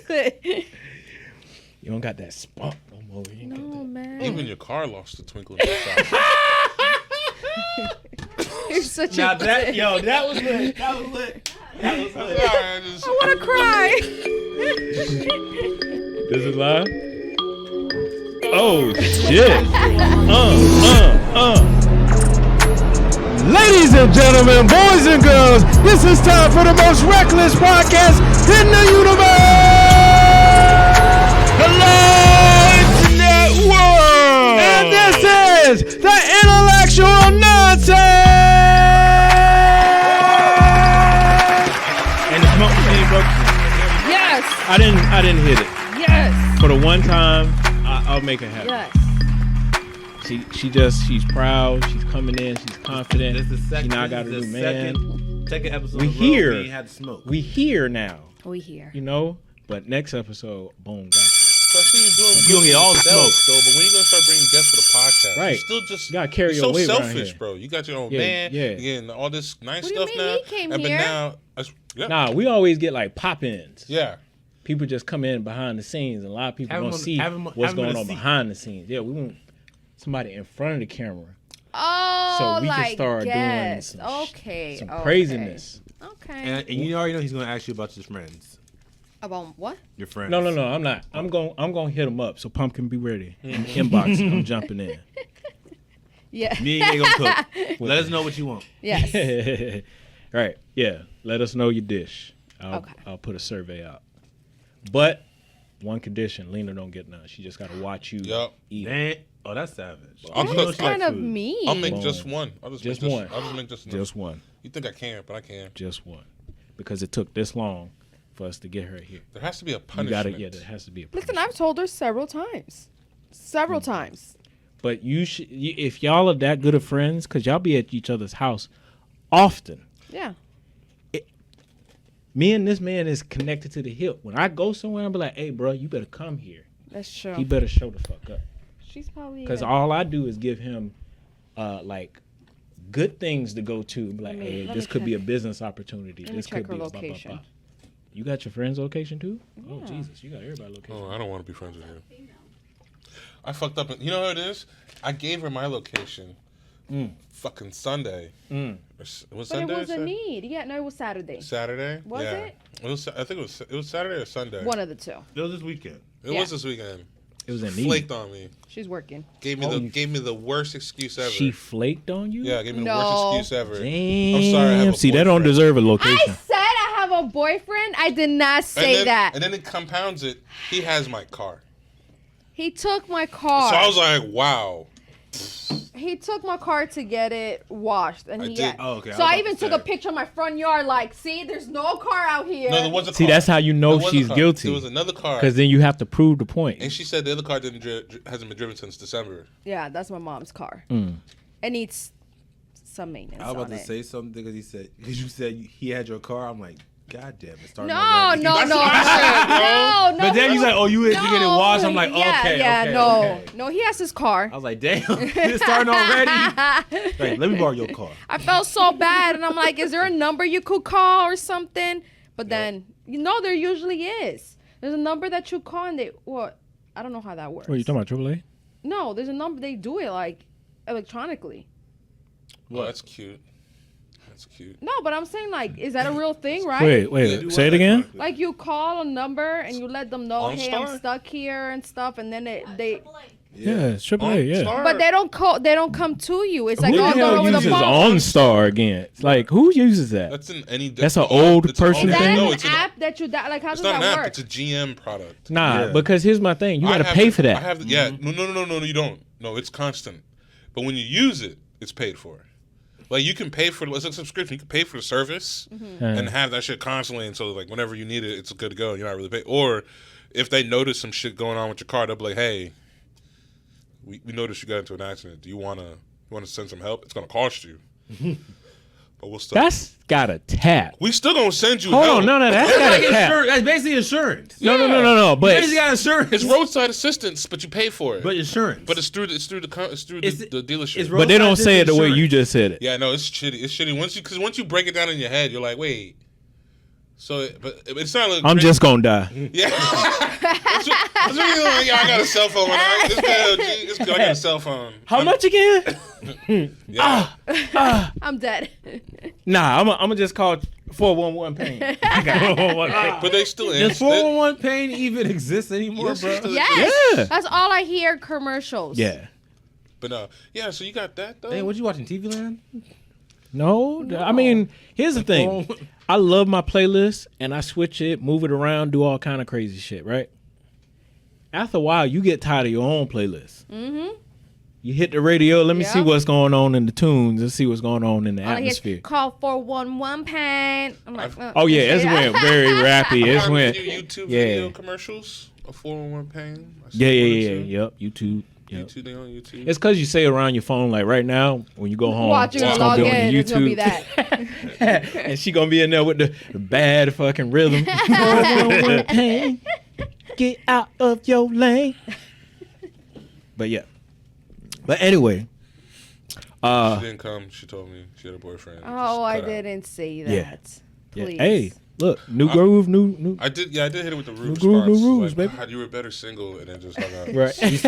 good. You don't got that spunk no more. No, man. Even your car lost the twinkle in your eye. You're such Now a that was lit. That was lit. That was lit. I want to cry. This is live? Oh, shit. Ladies and gentlemen, boys and girls, this is time for the most reckless podcast in the universe. Hello, Internet world. And this is the Intellectual Nonsense. And the smoke machine broke. Yes. I didn't hit it. Yes. For the one time, I'll make it happen. Yes. She's proud. She's coming in. She's confident. This is the second. She now got a new man. Second episode. We of here. We had to smoke. We here now. We here. You know. But next episode, boom, got you. So I see you doing. You gonna get all the smoke. though. But when you gonna start bringing guests for the podcast, Right. you still just You gotta carry you're your so weight around selfish, here. bro. You got your own Yeah, band. yeah. You're getting all this nice What do you stuff mean? now. He came and here. But now, yeah. Nah, we always get like pop-ins. Yeah. People just come in behind the scenes, and a lot of people Have don't him on- see have him- what's have him in going a on seat. behind the scenes. Yeah, we want somebody in front of the camera Oh, so we like can start doing guests. some Okay. craziness. Okay. And you already know he's gonna ask you about your friends. About what? Your friends. No, I'm not. I'm going to hit them up. So Pumpkin, be ready. In the inbox, I'm jumping in. Yeah. Me and you gonna cook. Let us know what you want. Yes. Right. Yeah. Let us know your dish. I'll put a survey out. But one condition: Lena don't get none. She just got to watch you eat. Damn. Oh, that's savage. I'll That's cook. kind of mean. I'll make Boom. just one. I'll Just make one. I'll just make just Just one. You think I can't, but I can. Just one. Because it took this long for us to get her here. There has to be a You punishment. gotta, there has to be a punishment. Listen, I've told her several times. Several times. But if y'all are that good of friends, because y'all be at each other's house often. Yeah. Me and this man is connected to the hip. When I go somewhere, I'll be like, hey, bro, you better come here. That's true. He better show the fuck up. She's probably. Because all I do is give him, like, good things to go to. Be like, Let me- hey, let this me could be a check. business opportunity. Let me This check could be her a blah, blah, location. blah. You got your friend's location too? Yeah. Oh, Jesus. You got everybody's location. Oh, I don't want to be friends with you. I fucked up. You know what it is? I gave her my location. Fucking Sunday. Mm. It was But Sunday. it was a need. Yeah, no, it was Saturday. Saturday. Was yeah. it? It was. I think it was Saturday or Sunday. One of the two. It was this weekend. It Yeah. was this weekend. It was a need. Flaked on me. She's working. Gave me the worst excuse ever. She flaked on you? Yeah, gave me the No. worst excuse ever. Damn. I'm sorry. I have a See, that don't boyfriend. deserve a I location. said I have a boyfriend. I did not say then, that. And then it compounds it. He has my car. He took my car. So I was like, wow. He took my car to get it washed, and I he. did. Oh, okay. So I even took a picture of my front yard. Like, see, there's no car out here. No, there was a See, car. that's how you know There was a she's car. guilty. There was another car. Because then you have to prove the point. And she said the other car hasn't been driven since December. Yeah, that's my mom's car. It needs some maintenance. I was about on to it. say something because you said he had your car. I'm like, God damn it. Starting No, already. no, That's no, what I said, bro. no. But then he's like, oh, you get it washed. I'm like, yeah, okay. yeah, okay, no, okay. no. He has his car. I was like, damn, it's starting already. Like, let me borrow your car. I felt so bad, and I'm like, is there a number you could call or something? But then, there usually is. There's a number that you call, and I don't know how that works. What, you talking about AAA? No, there's a number. They do it like electronically. Well, that's cute. That's cute. No, but I'm saying like, is that a real thing, right? Wait. Say it again? Like you call a number and you let them know, hey, OnStar? I'm stuck here and stuff, and then they. Yeah, it's AAA, yeah. OnStar? But they don't call. They don't come to you. It's like Who the all done hell over the uses phone. OnStar again? It's like, who uses that? That's in any. That's an old it's an person Is that thing? No, an it's app that you like? How It's does not that an app. work? It's a GM product. Nah, Yeah. because here's my thing. You got to pay for that. I have. Yeah. No. You don't. No, it's constant. But when you use it, it's paid for. Like you can pay for it's a subscription. You can pay for the service and have that shit constantly, and so like whenever you need it, it's good to go. You're not really paying. Or if they notice some shit going on with your car, they'll be like, "Hey, we noticed you got into an accident. Do you wanna send some help? It's gonna cost you, but we'll still. That's got a tap. We still gonna send you Hold help. on, no, that's got a tap. That's basically insurance. No. You But basically got insurance. It's roadside assistance, but you pay for it. But insurance. But it's through the dealership. it's they don't roadside say it the way insurance. you just said it. Yeah, no, it's shitty. It's shitty once you break it down in your head, you're like, wait, So, but it's not. Like I'm just gonna die. Yeah. What's really like, yeah, I got a cell phone. It's good. I got a cell phone. How much again? Yeah. I'm dead. Nah, I'm gonna just call 411 pain. I got 411 pain. But they still Does 411 pain even exist anymore, Yes, bro? it still Yes. Yeah. That's all I hear commercials. Yeah. But yeah, so you got that though. Hey, what you watching, TV Land? No, I mean, here's the thing. I love my playlist, and I switch it, move it around, do all kind of crazy shit, right? After a while, you get tired of your own playlist. Mm-hmm. You hit the radio, let me see what's going on in the tunes and see what's going on in the All I hear is, atmosphere. call 411 pain. I'm like, Oh, yeah, it went very rappy. It went, YouTube video commercials of 411 pain. Yeah. Yep, YouTube. Yep. YouTube, they on YouTube. It's because you say around your phone, like right now, when you go home, watching it's log gonna be on in, it's gonna be YouTube. that. And she gonna be in there with the bad fucking rhythm. Pain, get out of your lane. But yeah. But anyway. She didn't come. She told me she had a boyfriend. Oh, I Just cut out. didn't say that. Yeah. Please. Yeah. Hey, look, new groove, new. I did hit it with the rude groove, response. new rules, like, baby. You were better single, and then just hung out. Right. She's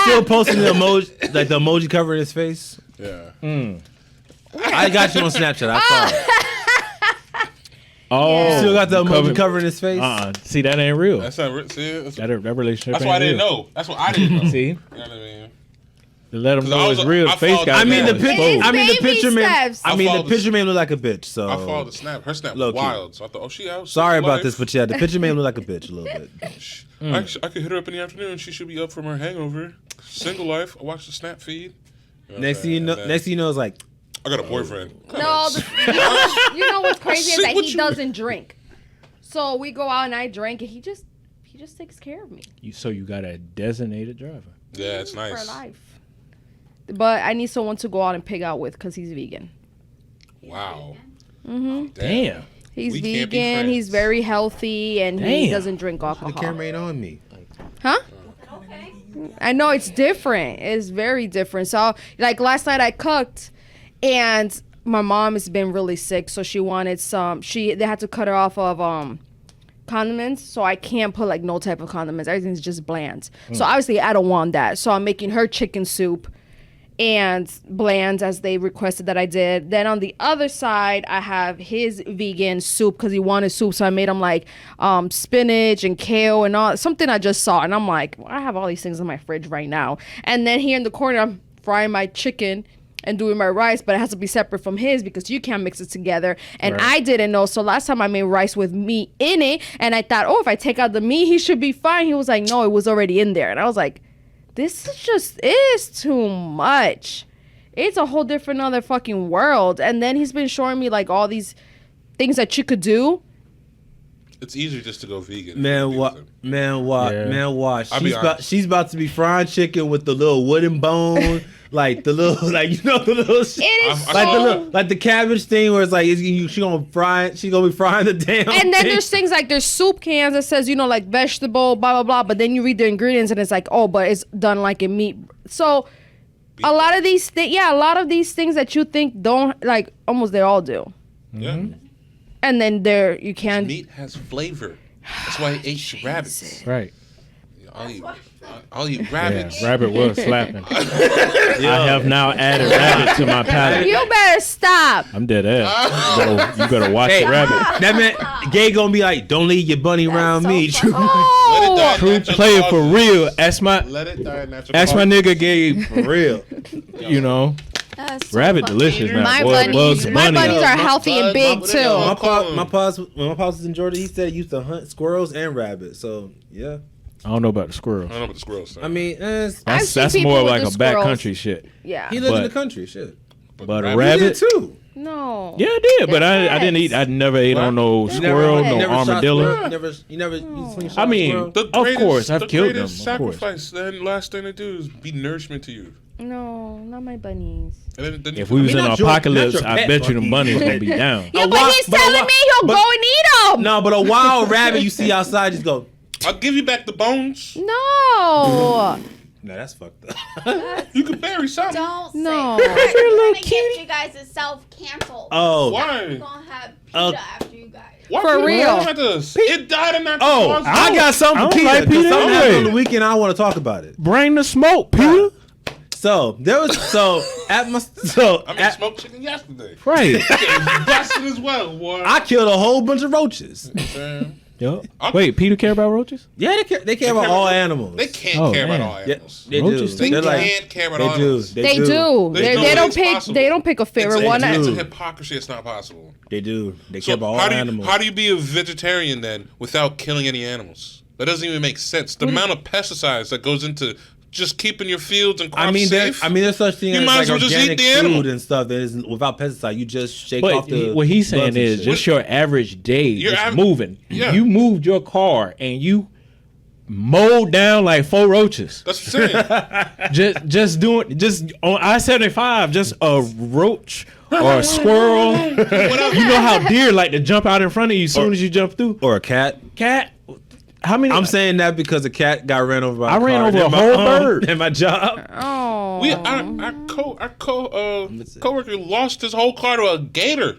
still posting the emoji, like the emoji covering his face. Yeah. I got you on Snapchat. I saw it. Oh, Yeah. Still got the emoji covering his face. See, that ain't real. That's not. See, That relationship. that's why I ain't didn't real. know. That's what I didn't know. See, You know what I mean? to let them 'Cause I know was- it's real. I The face followed- got. I mean, the exposed. It's I mean, the baby picture man. steps. I mean, the followed picture man looked like a bitch. So I followed the snap. Her snap was Low-key. wild. So I thought, oh, she out. sorry single about life. this, but yeah, the picture man looked like a bitch a little bit. I could hit her up in the afternoon. She should be up from her hangover. Single life. I watched the snap feed. You know what Next I'm thing you saying? know, And then next thing you know, it's like I got a boyfriend. No, you know what's crazy is Sit that with he you. doesn't drink. So we go out and I drink, and he just takes care of me So you got a designated driver. Yeah, it's nice. for life. But I need someone to go out and pig out with because he's vegan. Wow. Damn. He's We can't be vegan. friends. He's very healthy, and he Damn. doesn't drink the alcohol. camera ain't on me. Huh? I know it's different. It's very different. So, like last night, I cooked, and my mom has been really sick, so she wanted some. They had to cut her off of condiments, so I can't put like no type of condiments. Everything's just bland. So obviously, I don't want that. So I'm making her chicken soup and bland as they requested that I did. Then on the other side, I have his vegan soup because he wanted soup. So I made him like spinach and kale and all something I just saw. And I'm like, well, I have all these things in my fridge right now. And then here in the corner, I'm frying my chicken and doing my rice, but it has to be separate from his because you can't mix it together. And Right. I didn't know. So last time I made rice with meat in it, and I thought, oh, if I take out the meat, he should be fine. He was like, no, it was already in there. And I was like, this is too much. It's a whole different other fucking world. And then he's been showing me like all these things that you could do. It's easier just to go vegan. Man, what? watch. I'll be honest. She's about to be frying chicken with the little wooden bone, like the little, like you know the little. It is I- like so... the little, like the cabbage thing where it's like she gonna fry it. She gonna be frying the damn. And then thing. there's things like there's soup cans that says, you know, like vegetable, blah, blah, blah. But then you read the ingredients and it's like, oh, but it's done like in meat. So a lot of these things, a lot of these things that you think don't, like, almost they all do. Yeah. And then you can't. Meat has flavor. That's why I ate rabbits. Right. I'll eat Yeah, rabbits. rabbit was slapping. I have now added rabbit to my palate. You better stop. I'm dead ass. You better watch Hey, the rabbit. that man, Gay gonna be like, don't leave your bunny around me. Let it Oh, die. True natural player for causes. real. That's my nigga Gabe. For real. You know, that's so rabbit fucking- delicious now. My Boy, bunnies, Bugs my Bunny. bunnies are My healthy and bud- big my- too. My pa's when my pa's was in Georgia, he said he used to hunt squirrels and rabbits. So yeah, I don't know about the squirrels. I don't know about the squirrels. I mean, I've That's seen more people like with a the squirrels. backcountry shit. Yeah. he lives in But- the country. Shit, But a he rabbit. did too. No. Yeah, I did, but I Yes. didn't eat. I never ate on no They're squirrel, never- no never shot armadillo. squirrel? You never slingshot I mean, squirrel? Of course, I've the killed them, greatest of course. sacrifice. Then last thing to do is be nourishment to you. No, not my bunnies. And then If we was I mean, in not your- apocalypse, not your I pet bet you them bunny. bunnies gonna be down. Yeah, A but wi- he's but a telling wi- me he'll but- go and eat them. No, but a wild rabbit you see outside just go. I'll give you back the bones. No. No, that's fucked up. You can bury something. Don't say No. that. You're We're a gonna little give cutie. you guys a self-cancel. Oh. Why? We're gonna have Oh. PETA after you guys. Why For people real. laugh at this? It died in that. Oh, I got something I for don't Peter. like Because Peter something happened anyway. on the weekend. I want to talk about it. Bring the smoke, Peter. So there was I made smoked chicken yesterday. Right. It's busting as well, boy. I killed a whole bunch of roaches. Yo. Wait, Peter care about roaches? Yeah, they care about all animals. They can't Oh, care man. about all animals. They Roaches do. They They're can't like, care about they all do. animals. They do. There's no They way don't it's pick. possible. They don't pick a favorite one. It's a do. hypocrisy. It's not possible. They do. They So care about all how do you animals. how do you be a vegetarian then without killing any animals? That doesn't even make sense. The amount of pesticides that goes into just keeping your fields and crops I mean, safe. there's such thing You as might like as well just organic eat the animal. food and stuff that is without pesticide. You just shake But off the. what he's saying bugs and is shit. just your average day Your just av- moving. Yeah. You moved your car and you mowed down like 4 roaches. That's what I'm saying. just on I-75, just a roach or a squirrel. You know how deer like to jump out in front of you as soon as you jump through. or a cat. Cat. How many? I'm saying that because a cat got ran over by I a ran car over a in my whole home, bird. in my job. Oh. Our coworker lost his whole car to a gator.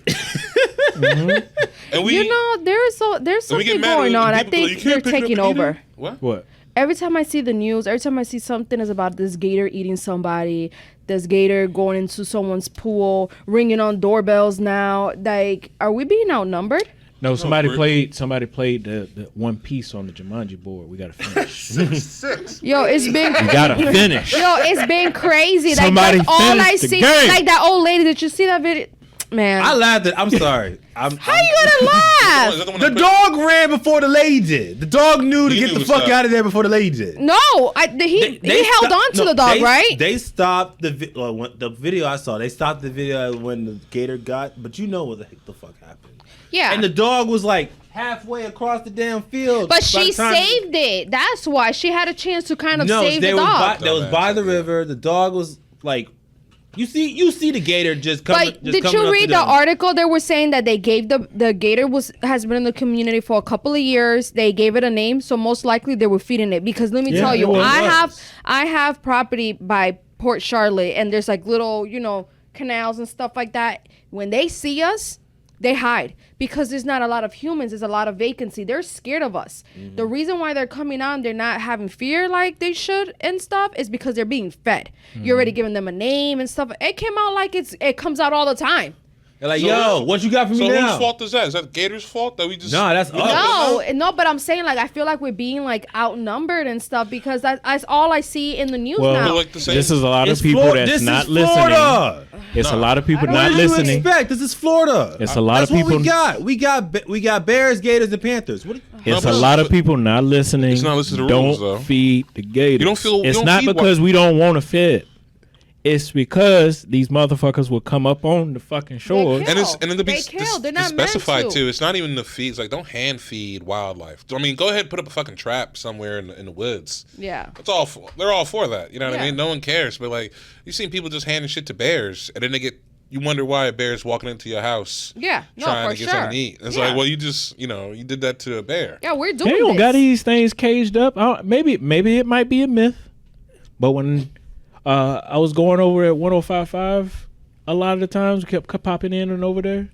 And we, You know, there's and we something get mad going when on. I people go, think "You they're can't pick it up taking and eat it?" over. What? Every time I see the news, every time I see something is about this gator eating somebody, this gator going into someone's pool, ringing on doorbells now. Like, are we being outnumbered? No, somebody we're- played the one piece on the Jumanji board. We gotta finish. Six. Yo, it's been We gotta finish. Yo, it's been crazy. Like Somebody that's all I finish the see. game. Like that old lady. Did you see that video? Man, I laughed at. I'm sorry. how you gonna laugh? Is that the one The that dog ran before the lady did. The dog knew to He get knew the was fuck up. out of there before the lady did. No, he held sto- on to no, the dog, they- right? They stopped the video I saw. They stopped the video when the gator got. But you know what the fuck happened. Yeah. And the dog was like halfway across the damn field. But by she the time- saved it. That's why she had a chance to kind of No, save the they was dog. by, that was by the river. The dog was like, you see the gator just coming. But just did coming you up read to the them. article? They were saying that they gave the gator has been in the community for a couple of years. They gave it a name, so most likely they were feeding it. Because let me Yeah, tell it you, was. I have property by Port Charlotte, and there's like little canals and stuff like that. When they see us, they hide because there's not a lot of humans. There's a lot of vacancy. They're scared of us. Mm-hmm. The reason why they're coming on, they're not having fear like they should and stuff, is because they're being fed. You're already giving them a name and stuff. It came out like it comes out all the time. They're like, So- yo, what you got for So me whose now? fault is that? Is that Gator's fault that we just? No, that's us. No, but I'm saying like I feel like we're being like outnumbered and stuff because that's all I see in the news Well, now. Feel like the same. This is a lot It's of people Florida. that's This not is listening. Florida. It's a lot of people I not don't What do you listening. expect? This is Florida. It's a lot That's of people. what we got. We got bears, gators, and panthers. What? It's No, a but- lot of people not listening. It's not listening to the don't rules, though. feed the gators. You don't feel- you It's don't not feed because we don't want to feed. It's because these motherfuckers will come up on the fucking shores. And it's to be They kill. They're not specified meant to. too. It's not even the feeds. Like, don't hand feed wildlife. I mean, go ahead and put up a fucking trap somewhere in the woods. Yeah. That's all. They're all for that. You know what I Yeah. mean? No one cares. But like, you've seen people just handing shit to bears, and then you wonder why a bear's walking into your house. Yeah, no, trying for to get sure. something to eat. It's Yeah. like, well, you just you did that to a bear. Yeah, we're doing They don't this. got these things caged up. Maybe it might be a myth, but when I was going over at 105.5, a lot of the times kept popping in and over there.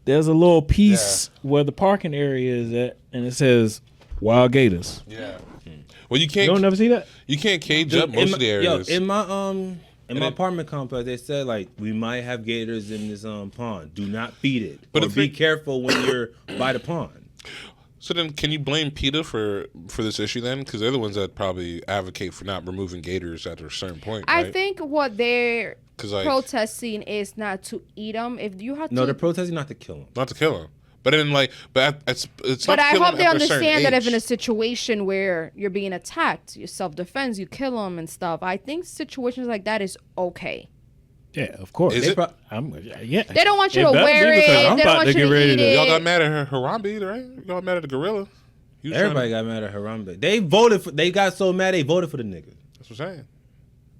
There's a little piece where the parking area is at, and it says wild gators. Yeah. Well, you You can't. don't never see that? You can't cage up most of the areas. In my it- apartment complex, they said like we might have gators in this pond. Do not feed it, But or the be thing- careful when you're by the pond. So then, can you blame PETA for this issue then? Because they're the ones that probably advocate for not removing gators at a certain point. I right? think what they're 'Cause, like- protesting is not to eat them. If you have No, to, they're protesting not to kill them. not to kill them, but then it's but not I killing hope they after a certain understand that if in a age. situation where you're being attacked, you self-defense, you kill them and stuff. I think situations like that is okay. Yeah, of course. Is it? Yeah. They don't want you It to better be wear it. because They I'm don't about want to you get to ready eat to- it. Y'all got mad at Harambe, right? Y'all mad at the gorilla. He was Everybody got mad at Harambe. They voted for. They got so mad they voted for the nigga. That's what I'm saying.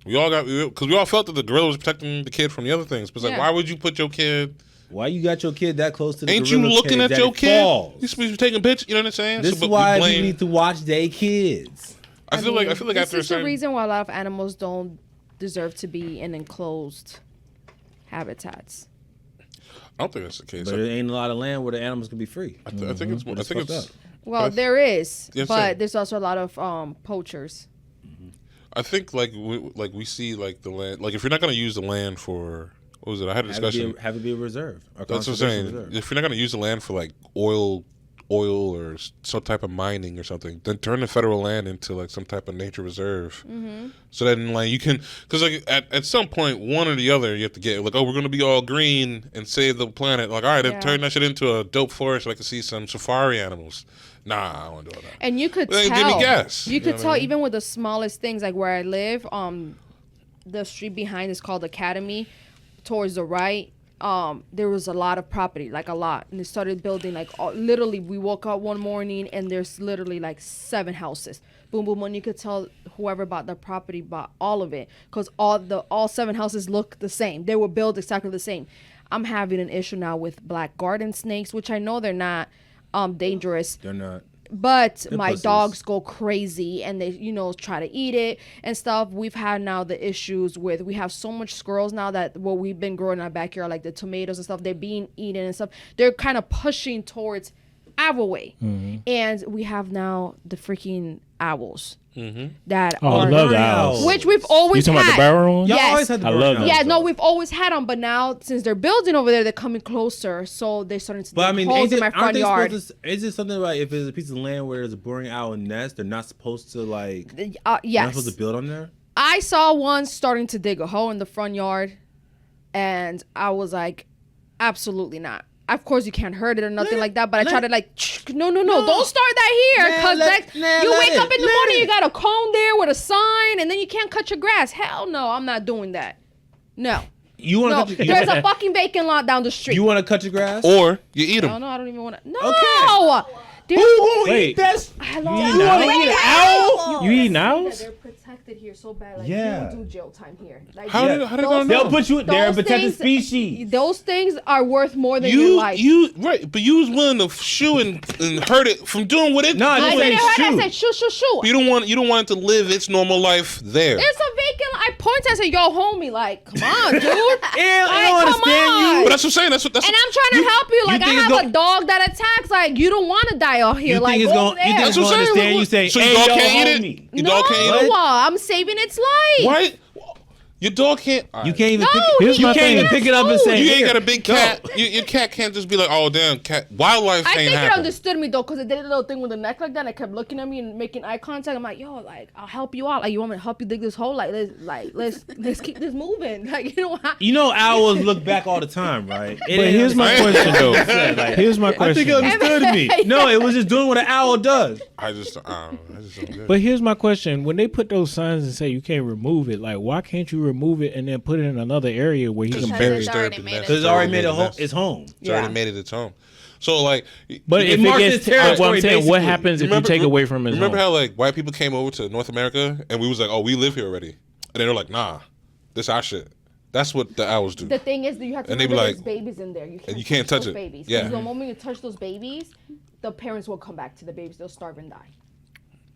We all felt that the gorilla was protecting the kid from the other things. But it's like, Yeah. why would you put your kid? Why you got your kid that close to the Ain't you gorilla looking cage at that your it kid? falls? You supposed to be taking pictures. You know what I'm saying? This So, is but why we we blame. need to watch their kids. I feel like this after a is the certain reason why a lot of animals don't deserve to be in enclosed habitats. I don't think that's the case. But there ain't a lot of land where the animals can be free. I think it's more. I think fucked it's. up. Well, But- there is, Yes, but sir. there's also a lot of poachers. I think we see like the land. Like if you're not gonna use the land for what was it? I had a Have discussion. it be a reserve. A That's what I'm conservation saying. reserve. If you're not gonna use the land for like oil or some type of mining or something, then turn the federal land into like some type of nature reserve. So then like you can, because like at some point one or the other you have to get like, oh, we're gonna be all green and save the planet. Like all right, then Yeah. turn that shit into a dope forest so I can see some safari animals. Nah, I don't want to do all that. And you could Well, tell. then give me gas. You You could know what tell I mean? even with the smallest things, like where I live. The street behind is called Academy. Towards the right, there was a lot of property, like a lot, and they started building like literally. We woke up one morning and there's literally like 7 houses. Boom, boom, and you could tell whoever bought the property bought all of it because all 7 houses look the same. They were built exactly the same. I'm having an issue now with black garden snakes, which I know they're not dangerous. They're not. But my pussies. dogs go crazy and they, try to eat it and stuff. We've had now the issues with, we have so much squirrels now that what we've been growing in our backyard, like the tomatoes and stuff, they're being eaten and stuff. They're kind of pushing towards our way. And we have now the freaking owls that Oh, I are, love the owls. which we've You always talking about the had. barrel ones? Y'all Yes. always had the I burn love out, them. Yeah, though. no, we've always had them, but now since they're building over there, they're coming closer, so they're starting to But I dig mean, holes in my aren't front they yard. supposed to? Is it something like if there's a piece of land where there's a burning owl nest, they're not supposed to like? They're not Yes, supposed to build on there. I saw one starting to dig a hole in the front yard, and I was like, absolutely not. Of course, you can't hurt it or nothing like that, but I tried to like, no, don't start that here, because you wake up in the morning, you got a cone there with a sign, and then you can't cut your grass. Hell no, I'm not doing that. No. You want No, to? there's a fucking vacant lot down the street. You want to cut your grass? Or you eat No, them. no, I don't even want to. No. Okay. There's Who won't Wait. eat that? Hello. You eating owls? eat an owl? You eating owls? They're protected here so bad. Like, Yeah. you don't do jail time here. Like, How did they gonna They'll know? put you. They're a Those protected things- species. Those things are worth more than your life. Right, but you was willing to shoot and hurt it from doing what it. No, I I didn't didn't say hurt. I shoot. said shoot. You don't want it to live its normal life there. There's a vacant. I pointed. I said, "Yo, homie, like, come on, dude." I don't come understand on. But that's what I'm saying. That's And I'm trying to help you. Like, I think it's have a gon- dog that attacks. Like, you don't want to die out here. You Like, think it's go going? over there. You think That's it's what going I'm to saying. understand? You say, So "Hey, your dog yo, can't eat homie." it? Your dog can't eat it? I'm saving its life. Why? Your dog can't. You can't even No, pick Here's it. You my can't thing. even pick it up and say, You ain't "Here, got a big go." cat. Your cat can't just be like, oh damn, cat. Wildlife I ain't think it happen. understood me though, because it did a little thing with the neck like that. And it kept looking at me and making eye contact. I'm like, yo, like, I'll help you out. Like, you want me to help you dig this hole? Like, let's keep this moving. Like, you know how. You know, owls look back all the time, right? But here's my question though. Here's my I think question. it understood me. No, it was just doing what an owl does. I just don't get it. But here's my question: when they put those signs and say you can't remove it, like why can't you remove it and then put it in another area where he can Because bury it's it? already made it. Because it's already made nest. its home. It's already made it its home. So like, But It if it marks gets, its territory, what I'm saying, what basically. happens if you take away from his Remember home? how like white people came over to North America and we was like, oh, we live here already, and they're like, nah, this our shit. That's what the owls do. The thing is that you have to And they be remember like- there's babies in there. You can't touch those it. babies. Yeah. Because the moment you touch those babies, the parents will come back to the babies. They'll starve and die.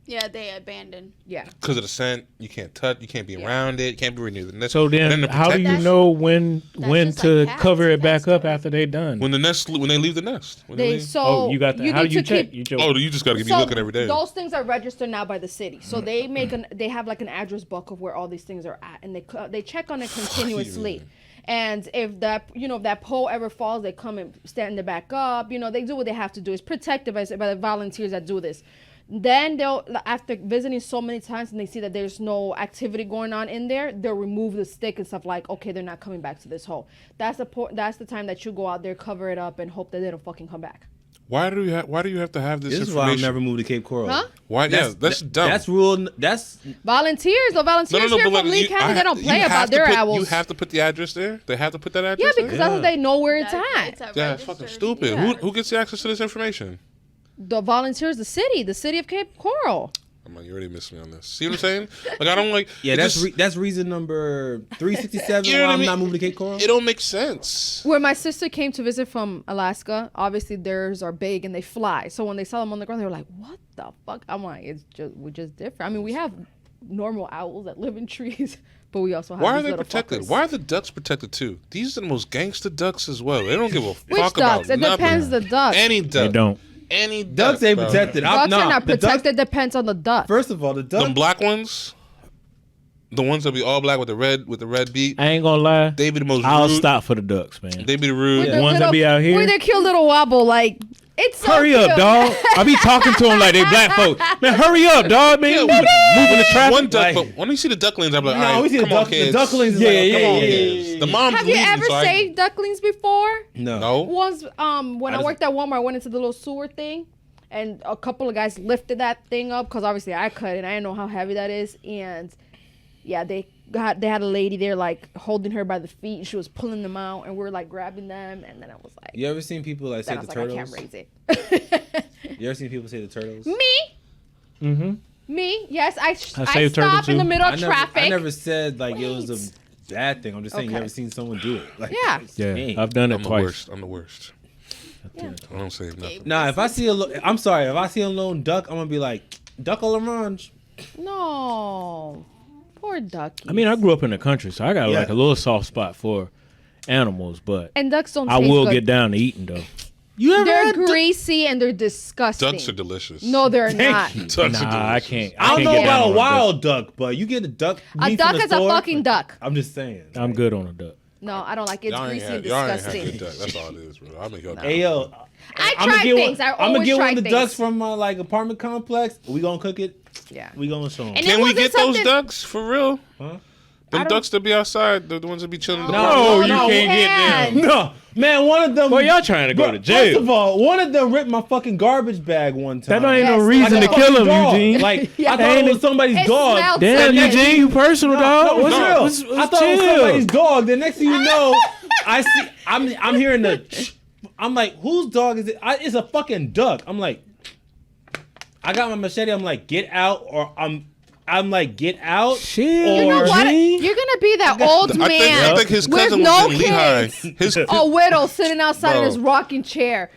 Yeah, they abandoned. Yeah. Because of the scent, you can't touch, you can't be around it, you can't be near the nest. So And then, to how do protect you it, know when just to like cats. cover it back Cats up don't. after they done? when they leave the nest? When They leave? so Oh, you got that. How do need you to check? keep- You joke. Oh, you just gotta be looking every day. Those things are registered now by the city, so they they have like an address book of where all these things are at, and they check on it continuously. And if that pole ever falls, they come and stand it back up. They do what they have to do. It's protected by the volunteers that do this. Then they'll, after visiting so many times and they see that there's no activity going on in there, they'll remove the stick and stuff like, okay, they're not coming back to this hole. That's the time that you go out there, cover it up, and hope that they don't fucking come back. Why do you have to have this This is why I've information? never moved to Cape Coral. Huh? Why? That's dumb. That's rule. That's Volunteers here but from like, Lee County, they don't you play have about to their put, owls. You have to put the address there. They have to put that Yeah, address because there. that's how they know where it's It's at. That's fucking registered. stupid. Yeah. Who gets the access to this information? The volunteers, the city of Cape Coral. I'm like, you already missed me on this. See what I'm saying? Like, I don't like. Yeah, that's reason number 367 You know why what I I'm mean? not moving to Cape Coral. It don't make sense. When my sister came to visit from Alaska, obviously theirs are big and they fly. So when they saw them on the ground, they were like, "What the fuck?" I'm like, we're just different. I mean, we have normal owls that live in trees, but we also have. Why are these they little protected? fuckers. Why are the ducks protected too? These are the most gangster ducks as well. They don't give a Which fuck ducks? about It nothing. depends the duck. Any They duck. don't. Any Ducks duck, ain't bro. protected. Ducks are not the ducks- protected. Depends on the duck. First of all, the duck. Them black ones, the ones that be all black with the red beat. I ain't gonna lie. They be the most. I'll rude. stop for the ducks, man. They be the rude. With The ones that be out here. With their cute little wobble, like it's so Hurry cute. up, dog. I be talking to them like they black folk. Man, hurry up, dog, man. Yeah, Moving the traffic. One duck, Like- but when you see the ducklings, I'm like, No, all right, we see the come on, duck. kids. The ducklings. Is Yeah, like, yeah, come on, yeah, kids. The mom's Have you leaving, ever so I- saved ducklings before? No. No. Once, when I just- worked at Walmart, I went into the little sewer thing, and a couple of guys lifted that thing up because obviously I couldn't. I didn't know how heavy that is, and yeah, they had a lady there like holding her by the feet, and she was pulling them out, and we were like grabbing them, and then I was like, You ever seen people like then say I was the like, I turtles? can't raise it. You ever seen people say the turtles? Me, Mm-hmm. me, yes, I saved turtle stop in the too. middle of traffic. I never said like it was Wait. a bad thing. I'm just saying you Okay. ever seen someone do it. Like, Yeah. Yeah, dang. I've done it I'm the twice. worst. I'm the worst. Yeah. I don't save nothing. Nah, if I see I'm sorry. If I see a lone duck, I'm gonna be like, duck all orange. No, poor ducky. I mean, I grew up in the country, so I got Yeah. like a little soft spot for animals, but and ducks don't. I taste will good. get down to eating though. You ever They're had greasy and they're disgusting. Ducks are delicious. No, they're not. Ducks are Nah, delicious. I can't. I don't can't know get down about on a wild duck, but you get a duck. A meat duck from the is a store, fucking duck. I'm just saying. I'm good on a duck. No, I don't like it. It's Y'all ain't greasy and had, y'all ain't had disgusting. good duck. That's all it is, bro. I'll make y'all Hey yo, I I'ma try get things. I I'm gonna always get try one of the things. ducks from my like apartment complex. We gonna cook it. Yeah. We gonna show them. And Can it we wasn't get those something- ducks for real? Huh? Them don't- ducks that be outside, the ones that be chilling in the No, park? No, you no, can't get them. No, man, one of them. Well, y'all trying to go to jail. First of all, one of them ripped my fucking garbage bag one time. That ain't no Yes, reason like to a kill fucking him, dog. Eugene. Like Yeah. I thought it was somebody's It dog. smelled Damn, so good. Eugene, you personal, dog. No, What's for up? real. What's I thought it was chill? somebody's dog. The next thing you know, I see. I'm hearing the. I'm like, whose dog is it? It's a fucking duck. I'm like, I got my machete. I'm like, get out, or I'm like, get out. Shit. You know Or- what? Eugene? You're gonna be that old I man think his with cousin no was in Lehigh. kids, His, a widow sitting outside in Bro. his rocking chair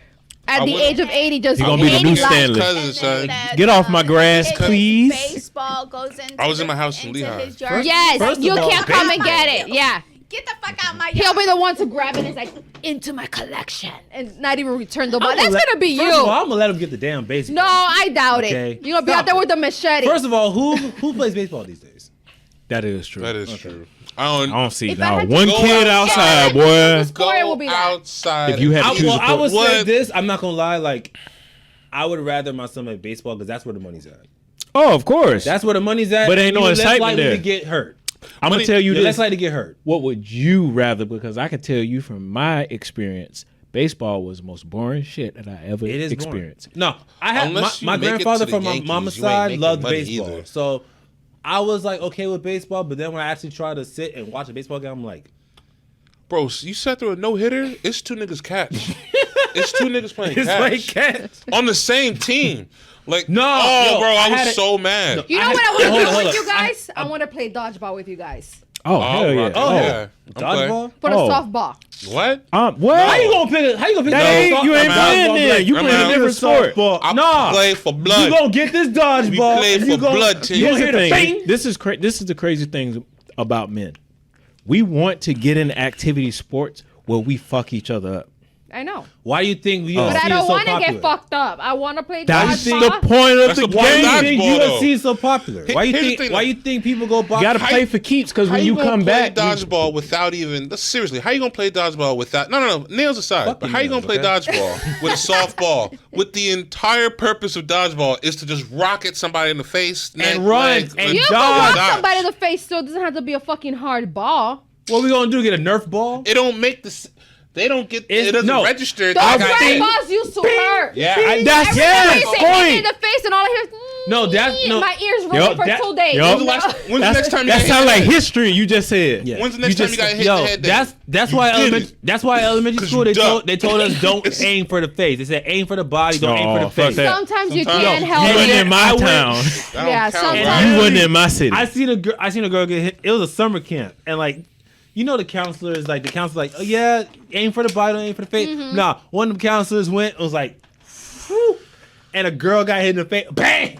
at I the would- age of 80, just He gonna be the new 80 life. Stanley. cousin, son. Get off my grass, His please. Baseball goes into I was in my house in into Lehigh. his yard. Yes, First of you all, can't come and get it. Yeah. Get the fuck out my yard. He'll be the one to grab it and it's like, into my collection. And not even return the ball. That's I'ma let- gonna be First you. of all, I'm gonna let him get the damn baseball. No, I doubt Okay. it. You're gonna be Stop out there it. with a machete. First of all, who plays baseball these days? That is true. That is true. I I don't don't see If I not had to one go kid outside- outside, boy. Score go will be that. outside. If you had to and choose eat. a I would say What? this. I'm not gonna lie. Like, I would rather my son play baseball because that's where the money's at. Oh, of course. That's where the money's at. But ain't no You're less excitement likely there. to get hurt. I'm gonna money- tell you You're less this. likely to get hurt. What would you rather? Because I can tell you from my experience, baseball was the most boring shit that I ever It is experienced. boring. No, I had Unless you my make it to grandfather the from my Yankees, mama's you ain't side making loved money baseball, either. so I was like okay with baseball. But then when I actually tried to sit and watch a baseball game, I'm like, Bro, you sat through a no-hitter? It's two niggas catch. It's two niggas playing it's catch. like catch. On the same team. Like, No, oh, yo, bro, I I had was it- so mad. You know I what had- I want to hold do on, hold with on. you guys? I want to play dodgeball with you guys. Oh, hell yeah! right. Oh, Yeah. I'm playing. Dodgeball. Put Oh. a softball. What? What? How you gonna pick? How you gonna pick? That ain't, you ain't I'm out. playing then. You I'm playing out. a different sport. I Nah, play for blood. you gonna get this dodgeball. We play and for you gonna, blood team. You Here's gonna the hear the thing. bang? This is the crazy thing about men. We want to get into activity sports where we fuck each other up. I know. Why do you think UFC But I is don't so want to popular? get fucked up. I want to play That's dodgeball. the point of That's the the point of game. Why do you think Dodgeball, though. UFC is so popular? Why you Here's the think? thing, Why though. you think people go box? You got to How play you- for keeps because How when you gonna come play back, dodgeball without even seriously? How you gonna play dodgeball without? No. Nails aside. Fuck But your how you gonna nails, play okay? dodgeball with a softball? With the entire purpose of dodgeball is to just rocket somebody in the face neck, And run, legs, and You dodge. can rock dodge. somebody in the face, so it doesn't have to be a fucking hard ball. What we gonna do? Get a Nerf ball? It don't make this. They don't get. It's- It doesn't no. register. Those Like I red said. balls used to hurt. Yeah, that's Every time yes they say hit me in point. the face, and all I hear is. No, that's no. My ears ringing for 2 days. Yup. When's the next time you That got sounds hit like in the head? history. You just said. Yeah. When's the next time you got hit in Yo, the head? then? that's why did elementary. it. That's why elementary 'Cause school you they told us don't aim for the face. They said aim for the body, don't aim for No, the fuck face. that. Sometimes you Sometimes. can't You help wasn't it. in my I went- town. That don't Yeah, count, sometimes- right? You wasn't in my city. I seen a girl get hit. It was a summer camp, and like, you know, the counselors like oh yeah, aim for the body, don't aim for the face. Nah, one of the counselors went, was like, whew, and a girl got hit in the face, bang.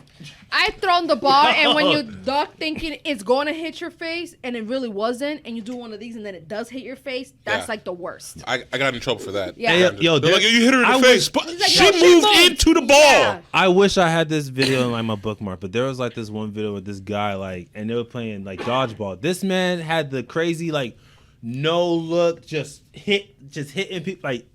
I've thrown the ball, and when you duck thinking it's going to hit your face, and it really wasn't, and you do one of these, and then it does hit your face, that's Yeah. like the worst. I got in trouble for that. Yeah. Hey, yo, They're like, you hit her in I the face, wish- but like, she yo, she moved moved. into the ball. Yeah. I wish I had this video in like my bookmark, but there was like this one video with this guy like, and they were playing like dodgeball. This man had the crazy like, no look, just hitting people. Like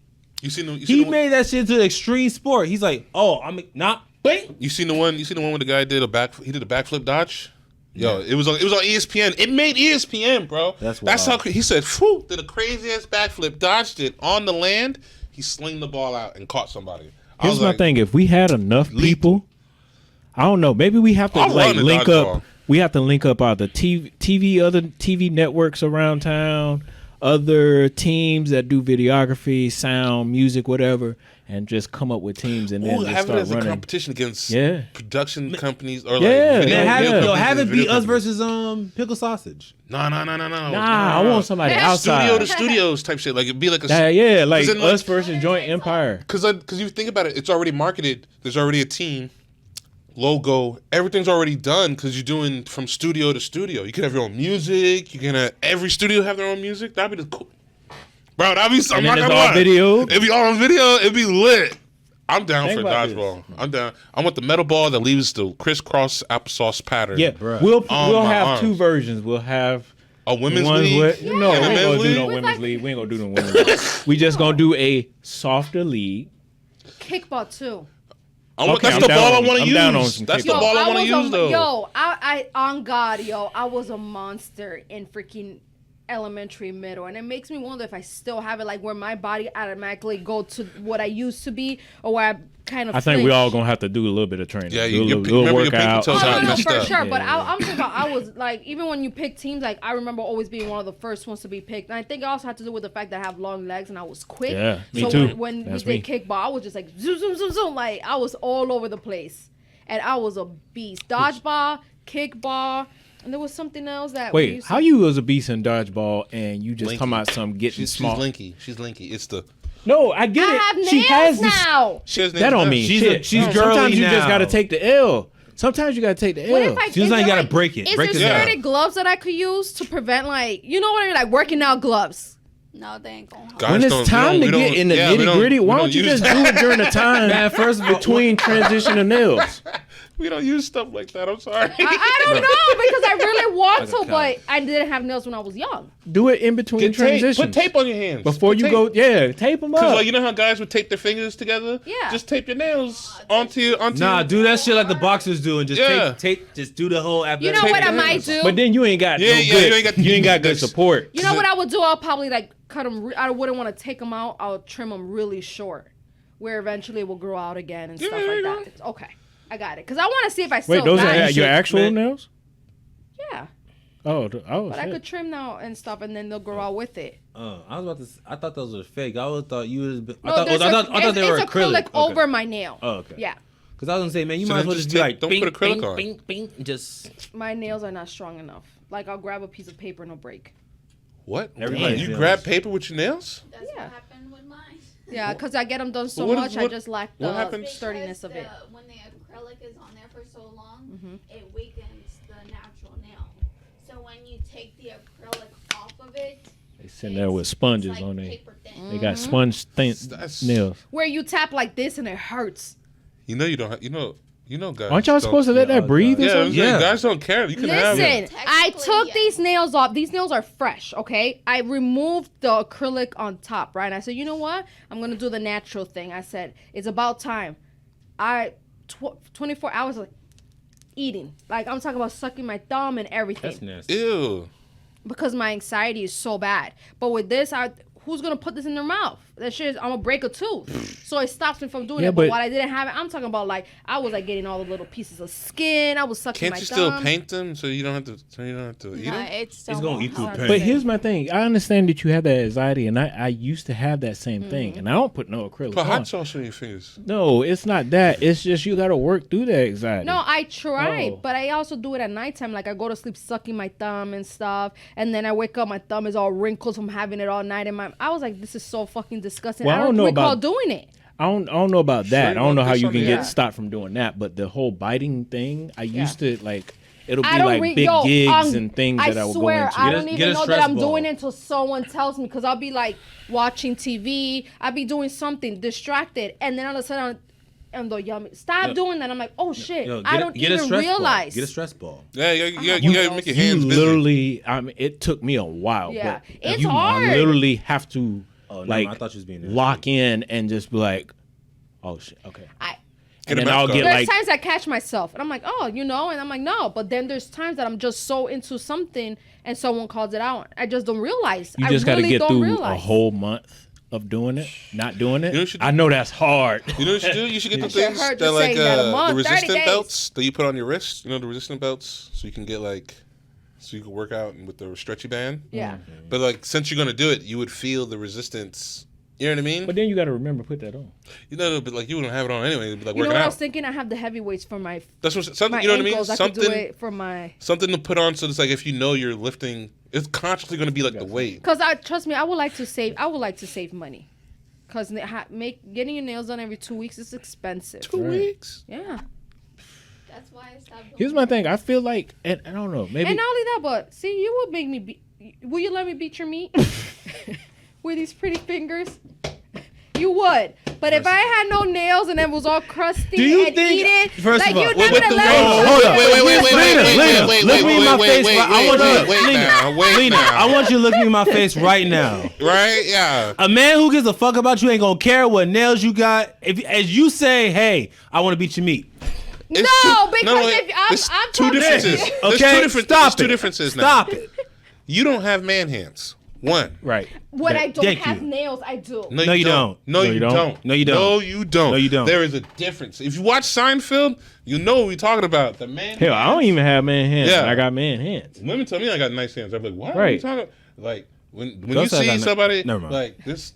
You seen the? he made that shit to an extreme sport. He's like, oh, I'm not. Wait. You seen the one? You seen the one where the guy did a backflip dodge? Yo, it was on ESPN. It made ESPN, bro. That's how wild. he said. Phew, did a crazy ass backflip, dodged it on the land. He slinged the ball out and caught somebody. I Here's was my like, thing. If we had enough people, I don't know. Maybe we have to I'll like run the link dodgeball. up. We have to link up other TV networks around town, other teams that do videography, sound, music, whatever, and just come up with teams and then Ooh, just have it start as a running. competition against Yeah. production companies or like Yeah, video, man, Have it be video us companies. versus Pickle Sausage. No. Nah, I want somebody outside. studio to studios type shit. Like it'd be like a Yeah, like 'Cause then, like- us versus Joint Empire. because you think about it, it's already marketed. There's already a team, logo, everything's already done because you're doing from studio to studio. You can have your own music. You can have every studio have their own music. That'd be the cool, bro. That'd be. I'm And not then gonna it's all lie. video. It'd be all on video. It'd be lit. I'm down Think for about dodgeball. I'm down. I want the metal ball that leaves the crisscross applesauce pattern. Yeah, Bruh. we'll On my have two arms. versions. We'll have A women's ones league. with no, we And a ain't men's gonna do league? no With women's like- league. We ain't gonna do no women's league. We just gonna do a softer league. Kickball too. That's I'm the down ball I on- want to I'm down on use. some That's the kickball. ball I want to was use though. I on God, I was a monster in freaking elementary, middle, and it makes me wonder if I still have it, like where my body automatically go to what I used to be, or where I kind of. I think we flinch. all gonna have to do a little bit of training. Yeah, do you- a your- little remember your pinky workout. toes Oh, out no, messed for up. sure. Yeah, But yeah. I'm talking about, I was like, even when you pick teams, like I remember always being one of the first ones to be picked. And I think it also had to do with the fact that I have long legs and I was quick. Yeah, me so too. When That's we me. did kickball, I was just like zoom, zoom, zoom, zoom. Like I was all over the place, and I was a beast. Dodgeball, kickball, and there was something else that. we Wait, used how to- you was a beast in dodgeball and you just Linky. talking about some getting She's small? linky. She's linky. It's the. No, I get I it. have nails She has this. now. She has That nails don't now. mean She's shit. she's No, girly sometimes you now. just gotta take the L. Sometimes you gotta take the What L. if I? She was is like, there, you gotta break it. Is Break there it down. certain gloves that I could use to prevent, like, you know what I mean, like working out gloves? No, they ain't going home. Guys When don't- it's time we to don't- get in the yeah, we nitty don't- gritty, we why don't don't you use just do it during the time Man, first of all, between transition and nails? We don't use stuff like that. I'm sorry. I don't know because I really want Like a to, cow. but I didn't have nails when I was young. Do it in between Get tape. transitions. Put tape on your hands before Put you tape. go. Yeah, tape them Cause up. like you know how guys would tape their fingers together. Yeah. Just tape your nails onto your. nah, do that shit like the boxers do and just Yeah. take, just do the whole. You know what I might do? But then you ain't got Yeah, no yeah, good. you ain't got- good support. You know what I would do? I'll probably like cut them. I wouldn't want to take them out. I'll trim them really short, where eventually it will grow out again and Yeah, stuff there like you that. go. It's okay. I got it. Because I want to see if I still Wait, those got are it. your actual man. nails? Yeah. Oh, oh, But I shit. could trim now and stuff, and then they'll grow out with it. I was about to. I thought those were fake. I always thought you was. I No, thought there's I thought they were it's acrylic. acrylic over my nail. Oh, okay. Yeah. Because I was gonna say, man, you So might as then well just just be take- like, don't bing, put acrylic bing, on. bing, bing, just. My nails are not strong enough. Like I'll grab a piece of paper and it'll break. What? Everybody's You nails. grab paper with your nails? That's Yeah. what happened with mine. Yeah, because I get them done so What is- much, I what- just lack what the happens? sturdiness of it. When the acrylic is on there for so long, Mm-hmm. it weakens the natural nail. So when you take the acrylic off of it, They sitting there with sponges it's like on there. paper thin. They got sponge thin That's- nails. Where you tap like this and it hurts. You know you don't. You know guys. Aren't y'all don't- supposed to let that breathe or Yeah, something? yeah. Guys don't care. You can have it. Listen, I Technically, took yes. these nails off. These nails are fresh, okay? I removed the acrylic on top, right? I said, you know what? I'm going to do the natural thing. I said, it's about time. 24 hours of eating. Like, I'm talking about sucking my thumb and everything. That's nasty. Ew. Because my anxiety is so bad. But with this, who's gonna put this in their mouth? That shit is, I'm gonna break a tooth. So it stops me from doing Yeah, it. But but- while I didn't have it, I'm talking about like I was like getting all the little pieces of skin. I was sucking Can't my you thumb. still paint them so you don't have to? So you don't have to eat No, them. it's still It's gonna eat through hard. pain. But here's my thing. I understand that you have that anxiety, and I used to have that same thing, Mm-hmm. and I don't put no acrylic Put on. hot sauce on your fingers. No, it's not that. It's just you got to work through that anxiety. No, I try, Oh. but I also do it at nighttime. Like I go to sleep sucking my thumb and stuff, and then I wake up, my thumb is all wrinkled from having it all night. And I was like, this is so fucking disgusting. Well, I don't know recall about doing it. I don't know about that. Sure, I don't know well, how there's you can something- get yeah. stopped from doing that. But the whole biting thing, I used to like. It'll be I don't like big gigs and things that I will swear, go into. I Get a- don't get even a know stress that I'm ball. doing it until someone tells me, because I'll be like watching TV, I'll be doing something distracted, and then all of a sudden, and they'll yell me, stop doing that. I'm like, oh shit, Yo, I don't get a even stress realize. Ball. Get a stress ball. Yeah, you gotta make your You hands busy. literally, I mean, it took me a while. Yeah. but It's you hard. literally have to Oh, no, like I thought you was being lock in and just be like, oh shit, okay. Get And a then I'll mouth get guard. There's like, times I catch myself, and I'm like, oh, and I'm like, no. But then there's times that I'm just so into something, and someone calls it out. I just don't realize. you just I got to really get don't through realize. a whole month of doing it, not doing it. You know what you I know that's hard. You know what you do? You should get the should things heard that you like saying that a the month, 30 resistant days. belts that you put on your wrist. You know the resistant belts, so you can get like, so you can work out with the stretchy band. Yeah. But like, since you're gonna do it, you would feel the resistance. You know what I mean? But then you got to remember put that on. You know, but like you wouldn't have it on anyway. It'd be like You know working what I out. was thinking? I have the heavyweights for my That's what something. my You know what I mean? ankles. I could do Something, it for my. something to put on so it's like if you know you're lifting, it's consciously gonna be like the weight. Cause trust me, I would like to save money. Cause getting your nails done every 2 weeks is expensive. 2 weeks. Yeah. That's why I stopped. Here's my thing. I feel like, and I don't know, maybe And not only that, but see, you would make me. Will you let me beat your meat with these pretty fingers? You would. But if I had no nails and it was all crusty Do you and think- eaten, first like of all, you're wait, not gonna let me. hold up. Wait, Look me in my face. I want you. wait now, wait Lena, now. I want you to look me in my face right now. Right? Yeah. A man who gives a fuck about you ain't gonna care what nails you got. If as you say, hey, I want to beat your meat. No, It's because two, if there's I'm two talking- differences. Okay, There's two different. stop There's two it. differences now. Stop it. You don't have man hands. One. right. When I don't Thank have you. nails, I do. No, you don't. No, you don't. No, you don't. No, you don't. No, you don't. There is a difference. If you watch Seinfeld, you know what we're talking about. The man. Hell, I don't even have man hands. Yeah. I got man hands. Women tell me I got nice hands. I'm like, what? Are you Right. talking about? Like when Go you say I see got somebody never mind. like this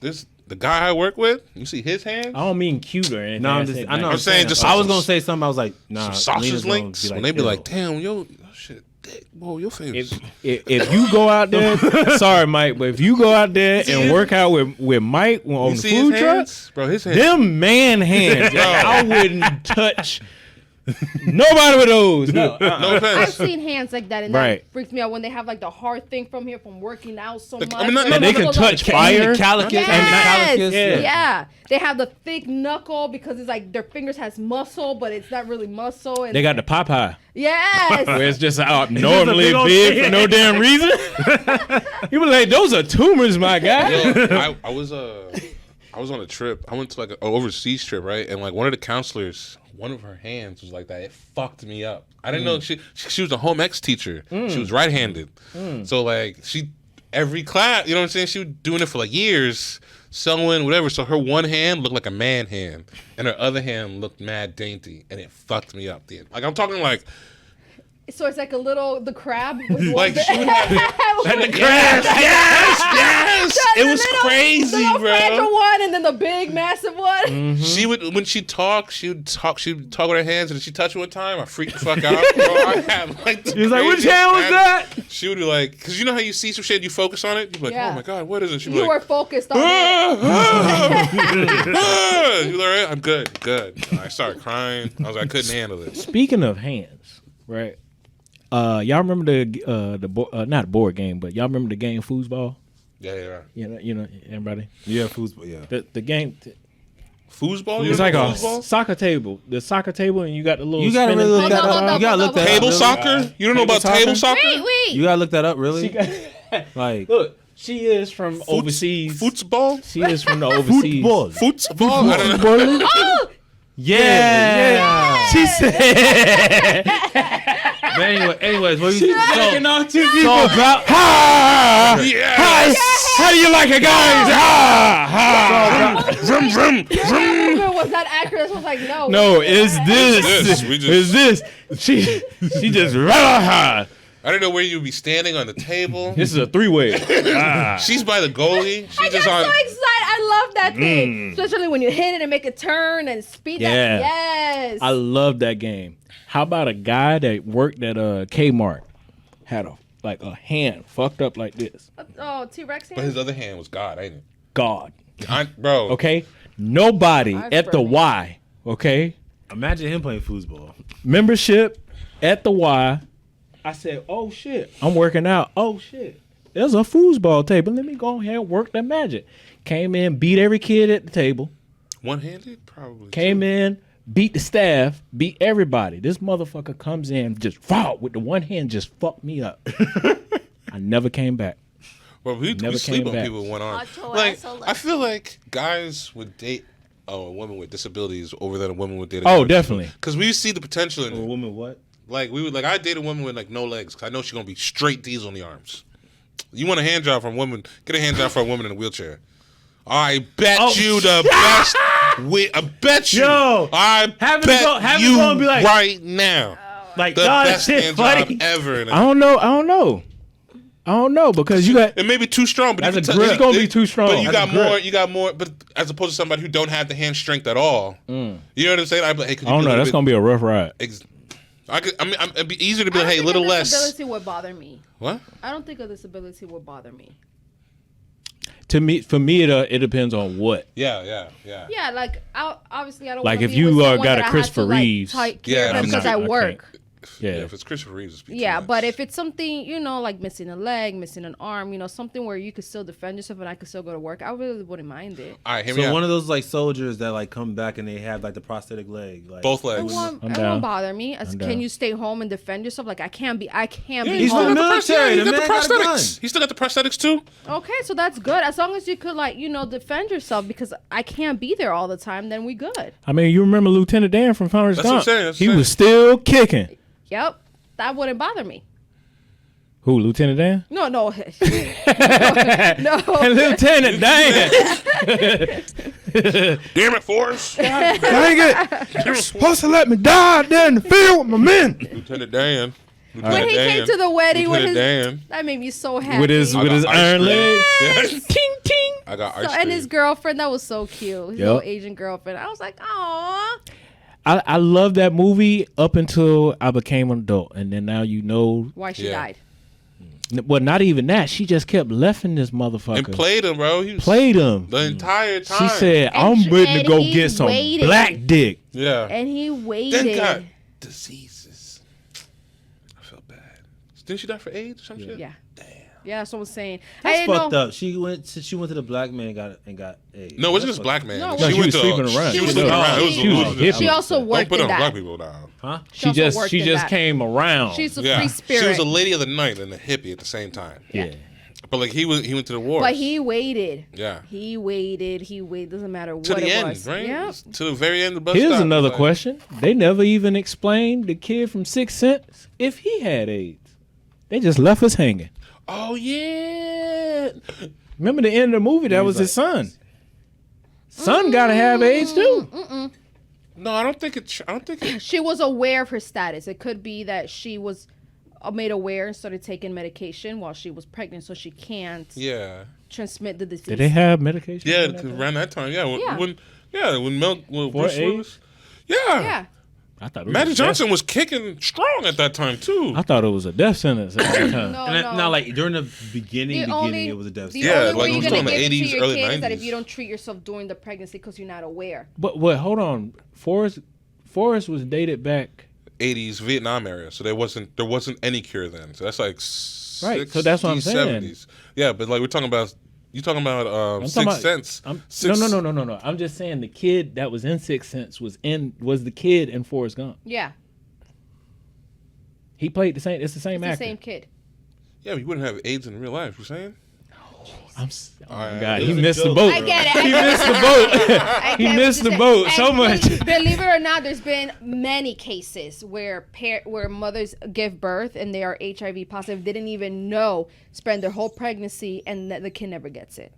the guy I work with, you see his hands. I don't mean cute or anything. No, I'm said just. I know. nice. I'm saying just I was some- gonna say something. I was like, nah. Some sausage Lena's gonna links. be When they be ew. like, damn, yo, shit, dick, whoa, your face. If you go out there, sorry, Mike, but if you go out there and work out with Mike on You the see food his truck, hands? Bro, his hands. them man hands, I wouldn't touch nobody with those. No, No I've offense. seen hands like that, and Right. that freaks me out when they have like the hard thing from here from working out so much. I mean, not- Like, no, they no, can no, touch And fire. the calicus. Yes. And the calicus. Yeah. Yeah, they have the thick knuckle because it's like their fingers has muscle, but it's not really muscle. And They got the Popeye, yes, where it's just abnormally big old big thing. for no damn reason. You be like, those are tumors, my guy. Yo, I was on a trip. I went to like an overseas trip, right? And like one of the counselors, one of her hands was like that. It fucked me up. I didn't know she was a home ec teacher. She was right-handed. So like every class, you know what I'm saying? She was doing it for like years, sewing, whatever. So her one hand looked like a man hand, and her other hand looked mad dainty, and it fucked me up. Like I'm talking like so it's like the crab. With Like one- she would have With the crabs. Yes. the It was little- crazy, the little fragile bro. one, and then the big, massive one. Mm-hmm. She would when she talked, she would talk with her hands, and if she touched me one time, I freaked the fuck out. Bro, I had like He was like, which hand was that? She would be like, because you know how you see some shit, you focus on it, you'd be like, Yeah. oh my god, what is it? She'd be You were like, focused on it. You're like, right? I'm good. And I started crying. I was like, I couldn't handle it. Speaking of hands, right? Y'all remember not board game, but y'all remember the game foosball? Yeah. You know, everybody. Yeah, foosball. Yeah. The game. Foosball? It's like a foosball? soccer table. The soccer table, and you got the little. You gotta spinning really look thing. that Hold up. on, You gotta look that Table up. soccer? You don't know about table soccer? Wait. You gotta look that up, really? She got, Like look, she is from overseas. Football? She is from the overseas. Football? I don't know. Oh, yeah. She said. But anyways, what you Knocking so, off two so people. about Yes! How do you like it, guys? Vroom, vroom, vroom. Was that accurate? I was like, no. No, it's this. This, we just- It's this. She just I don't know where you'd be standing on the table. This is a 3-way. She's by the goalie. I She's got just so on. excited. I love that thing. Especially when you hit it and make a turn and speed Yeah. that. Yes. I love that game. How about a guy that worked at Kmart had a hand fucked up like this? Oh, T-Rex But hand? his other hand was God, ain't it? God. Bro. Okay? Nobody I've at the burned it. Y, okay? Imagine him playing foosball. Membership at the Y. I said, oh shit, I'm working out. Oh shit, there's a foosball table. Let me go ahead and work that magic. Came in, beat every kid at the table. One-handed? Probably. Came in, beat the staff, beat everybody. This motherfucker comes in, just wow, with the one hand, just fucked me up. I never came back. Bro, we Never sleep came on back. people with one arm. Macho Like, asshole. I feel like guys would date a woman with disabilities over than a woman with date. Oh, definitely. Because we see the potential in A it. woman what? Like I date a woman with like no legs because I know she's gonna be straight D's on the arms. You want a hand job from a woman? Get a hand job for a woman in a wheelchair. I bet you the best. I bet you. Yo, I having to bet go- having to you go and be like- right now. Like, The God, best shit hand funny. job ever. And I don't know because you got it may be too strong, but That's you a can grip. tell- It's gonna be too strong. But you That's got a grip. more. You got more. But as opposed to somebody who don't have the hand strength at all, you know what I'm saying? I'd be like, hey, could I you don't be a know. little That's bit- gonna be a rough ride. it'd be easier to be I like, don't hey, think little a less. disability would bother me. What? I don't think a disability would bother me. For me, it depends on what. Yeah. Yeah, like obviously I don't. Like, wanna if be you, with someone got a that I have Christopher to, like, Reeves. take Yeah, care of I'm because not- I I work. Yeah, Yeah. if it's Christopher Reeves, it's Yeah, but if it's something, like missing a leg, missing an arm, something where you could still defend yourself and I could still go to work, I really wouldn't mind it. all right, hear me So out. one of those like soldiers that like come back and they have like the prosthetic leg. Like, Both It legs. won't, I'm it down. won't bother me. I'm Can down. you stay home and defend yourself? Like I can't be Yeah, home. he's in the military. He The got the man got a gun. prosthetics. He still got the prosthetics too. Okay, so that's good. As long as you could defend yourself because I can't be there all the time, then we good. I mean, you remember Lieutenant Dan from Founders That's what I'm Gump? saying, that's He what I'm was still kicking. Yep. That wouldn't bother me. Who, Lieutenant Dan? No. no. Lieutenant Dan. Damn it, Forrest. Dang it! You're supposed to let me die out there in the field with my men. Lieutenant Dan. When he came to the wedding with Lieutenant his, Dan. that made me so happy. With his I got ice iron cream. legs. Yes. Ting ting. I got ice So, cream. and his girlfriend, that was so cute. His Yep. little Asian girlfriend. I was like, aw. I love that movie up until I became an adult, and then now you know. Why she Yeah. died. Well, not even that. She just kept leffing this motherfucker. and played him, bro. He was Played him. the entire time. She said, And "I'm ready to and go he get some waited. black dick." Yeah. And he Then waited. got diseases. I felt bad. Didn't she die for AIDS or some shit? Yeah. Yeah, that's what I'm saying. I That's didn't fucked know. up. She went to the black man and got AIDS. No, it wasn't That's just black man. No, No, she was sleeping around. She was She sleeping was- around. It was, she was it a was- hippie. She also Don't worked put it in on black that. people now. Huh? She also just worked she in just that. came around. She's a Yeah. free spirit. She was a lady of the night and a hippie at the same time. yeah. But like he went to the war. But he waited. Yeah. He waited. Doesn't matter what To the it end, was. right? Yeah. To the very end of the bus Here's stop. another Like, question. They never even explained the kid from Sixth Sense if he had AIDS. They just left us hanging. Oh yeah. Remember the end of the movie? That was his son. Son gotta have AIDS too. No, I don't think it. She was aware of her status. It could be that she was made aware and started taking medication while she was pregnant, so she can't Yeah. transmit the disease. Did they have medication? Yeah, in that 'cause time? around that time. Yeah. Yeah. When For Bruce AIDS? Willis. Yeah. Yeah. I thought it was Magic a death- Johnson was kicking strong at that time too. I thought it was a death sentence at that time. No, And no. now, like during the beginning, it was a the death. Yeah, only like way it you're was gonna on the give it to 80s, your early kid is that 90s. if you don't treat yourself during the pregnancy because you're not aware. But hold on, Forrest was dated back. 80s Vietnam era, so there wasn't any cure then. So that's like Right, so that's what I'm 60s, saying. 70s. Yeah, but like we're talking about I'm talking about Sixth Sense. No. I'm just saying the kid that was in Sixth Sense was the kid in Forrest Gump. Yeah. He played the same. It's the same It's the actor. same kid. Yeah, but you wouldn't have AIDS in real life. You're saying? Oh my Alright. God, It he was a missed the joke, boat. I get it. I He get missed it. the boat. I He get missed what the you're boat saying. so And much. Believe it or not, there's been many cases where where mothers give birth and they are HIV positive, didn't even know, spend their whole pregnancy, and the kid never gets it.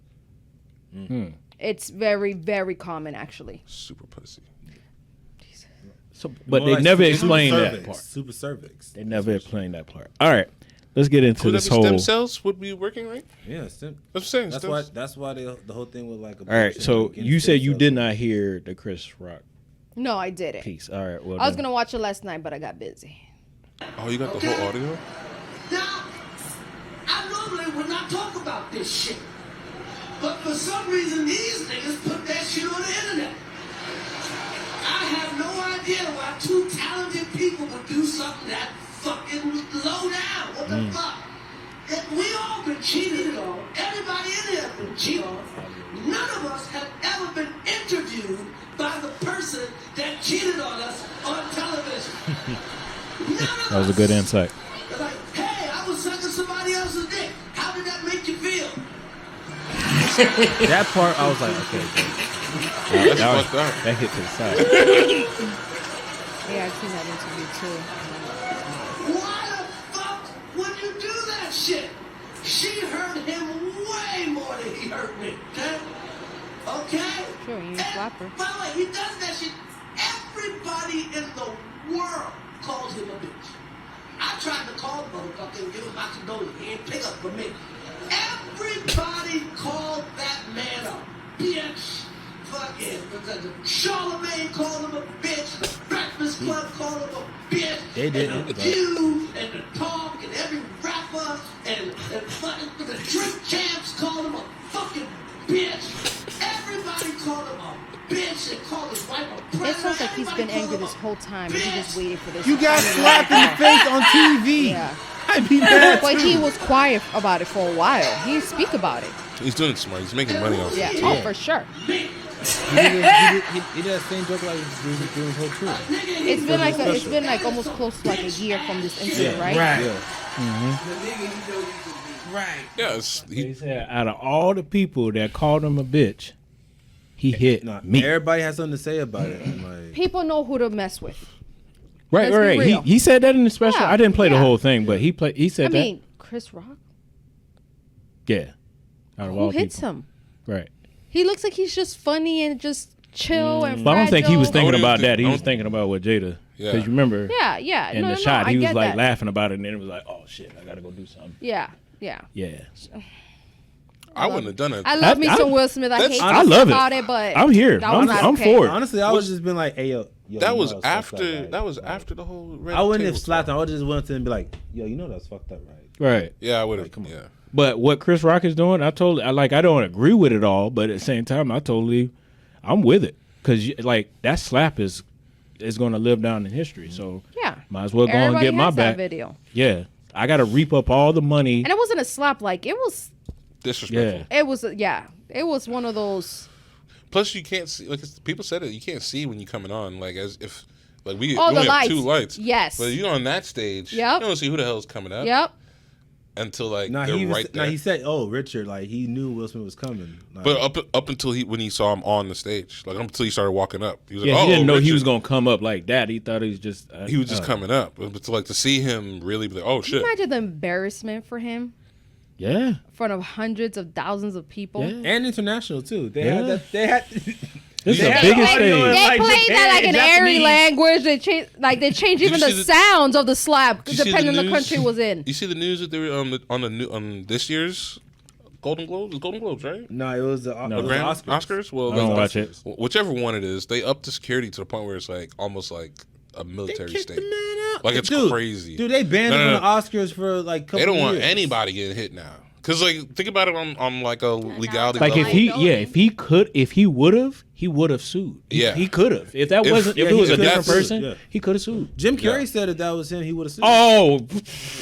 It's very, very common, actually. Super pussy. So, but More they like never super explained that cervix. part. Super cervix. They never explained that part. All right, let's get into Could this that be whole. stem cells would be working, right? Yeah, That's what I'm saying. that's stem why. cells. That's why the whole thing was like. All right, so you said you did not hear the Chris Rock No, I didn't. piece. All right, well, I was then. going to watch it last night, but I got busy. Oh, you got the whole audio? Now, I normally would not talk about this shit. But for some reason, these niggas put that shit on the internet. I have no idea why two talented people would do something that fucking low down. What the fuck? We all been cheated on. Everybody in here has been cheated on. None of us have ever been interviewed by the person that cheated on us on television. That was a good insight. They're like, hey, I was sucking somebody else's dick. How did that make you feel? that part. I was like, okay. That's That, fucked up. that hit to the side. Yeah, I've seen that interview, too. Why the fuck would you do that shit? She hurt him way more than he hurt me. Okay? Okay? Sure, you slap her. By the way, he does that shit. Everybody in the world calls him a bitch. I tried to call the motherfucker and give him my condolences. He ain't pick up for me. Everybody called that man a bitch. Fucking Charlemagne called him a bitch. The Breakfast Club called him a bitch. They didn't, And the but- View and the Talk and every rapper and fucking the Drink Champs called him a fucking bitch. Everybody called him a bitch and called his wife a predator. It sounds like he's been Everybody angry called this him a whole time, and he just waited for this. You got to slapped in the face on TV. Yeah. I'd be mad But too. he was quiet about it for a while. He didn't speak about it. He's doing it smart. He's making money off Yeah. it. Oh, for sure. He did that same joke like he was doing his whole tour. It's been like almost close to like a year from this incident, right? Yeah. Yeah, He said, out of all the people that called him a bitch, he hit Nah, me. everybody has something to say about it. I'm like, People know who to mess with. Right, let's be right. real. He said that in the special. Yeah, I didn't play the yeah. whole thing, but he said I that. mean, Chris Rock. Yeah. Out of Who all hits people. him? Right. He looks like he's just funny and just chill and. But I don't think he was fragile. thinking I about wouldn't that. He think- was thinking about what Jada. Yeah. Because you remember Yeah. in No, the no, shot, I he was get like that. laughing about it, and then it was like, oh shit, I gotta go do something. Yeah. Yeah. I wouldn't have done it. I love me I- some Will Smith. I that's- hate I to love about it. it, but I'm here. that was not I'm okay. for it. honestly, I would just been like, hey, yo. That you was know that's fucked up, after. right? That was Like, after the whole. Red I wouldn't have table slapped him. talk. I would just went to him and be like, yo, you know that's fucked up, right? Right. Yeah, I would have. come on. Yeah. But what Chris Rock is doing, I don't agree with it all, but at the same time, I'm with it. Because, like, that slap is going to live down in history. So, Yeah. might as well go and Everybody get my has that back. video. Yeah. I got to reap up all the money. And it wasn't a slap. Like it was. Disrespectful. Yeah. It was. Yeah. It was one of those. Plus, you can't see. Like people said it, you can't see when you're coming on. Like as if, like we Oh, the only have lights. two lights. Yes. But you on that stage. Yep. You don't see who the hell's coming up. Yep. Until like Nah, they're right there. he said, oh, Richard, like he knew Will Smith was coming. Like, But up until when he saw him on the stage, like until he started walking up, he was like, Yeah, "Oh, he didn't know he Richard." was going to come up like that. He thought he was just... He was just coming up, but to see him really be like, "Oh Can you shit!" imagine the embarrassment for him Yeah. in front of hundreds of thousands of people? Yeah. and international too. They Yeah. had that. They had. This is They the had biggest audio stage. in, They like, played that like an Japan, airy Japanese. language. They change Did even you the see the- sounds of the slap Did you see depending on the news? country was in. You see the news that they were on this year's Golden Globes? It was Golden Globes, right? No, it was the No. it was Grand Oscars. Well, I don't like, watch it. Whichever one it is, they upped the security to the point where it's like almost like a They military kicked the state. man out. Like it's Dude, crazy. Dude, they banned No, him no, on the Oscars for like a couple They don't want years. anybody getting hit now. Cause like think about it on like a legality Like level. if he would have sued. Yeah. He could have. If that wasn't, if yeah, it was he a could've different sued, person, yeah. he could have sued. Jim Carrey Yeah. said if that was him, he would have sued. Oh,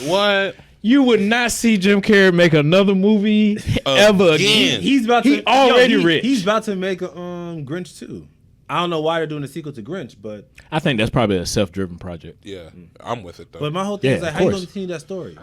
what? you would not see Jim Carrey make another movie ever Again. again. He's about to. He already he- rich. He's about to make a Grinch too. I don't know why they're doing a sequel to Grinch, but I think that's probably a self-driven project. Yeah, I'm with it though. my whole thing Yeah, is like, of how you course. gonna continue that story?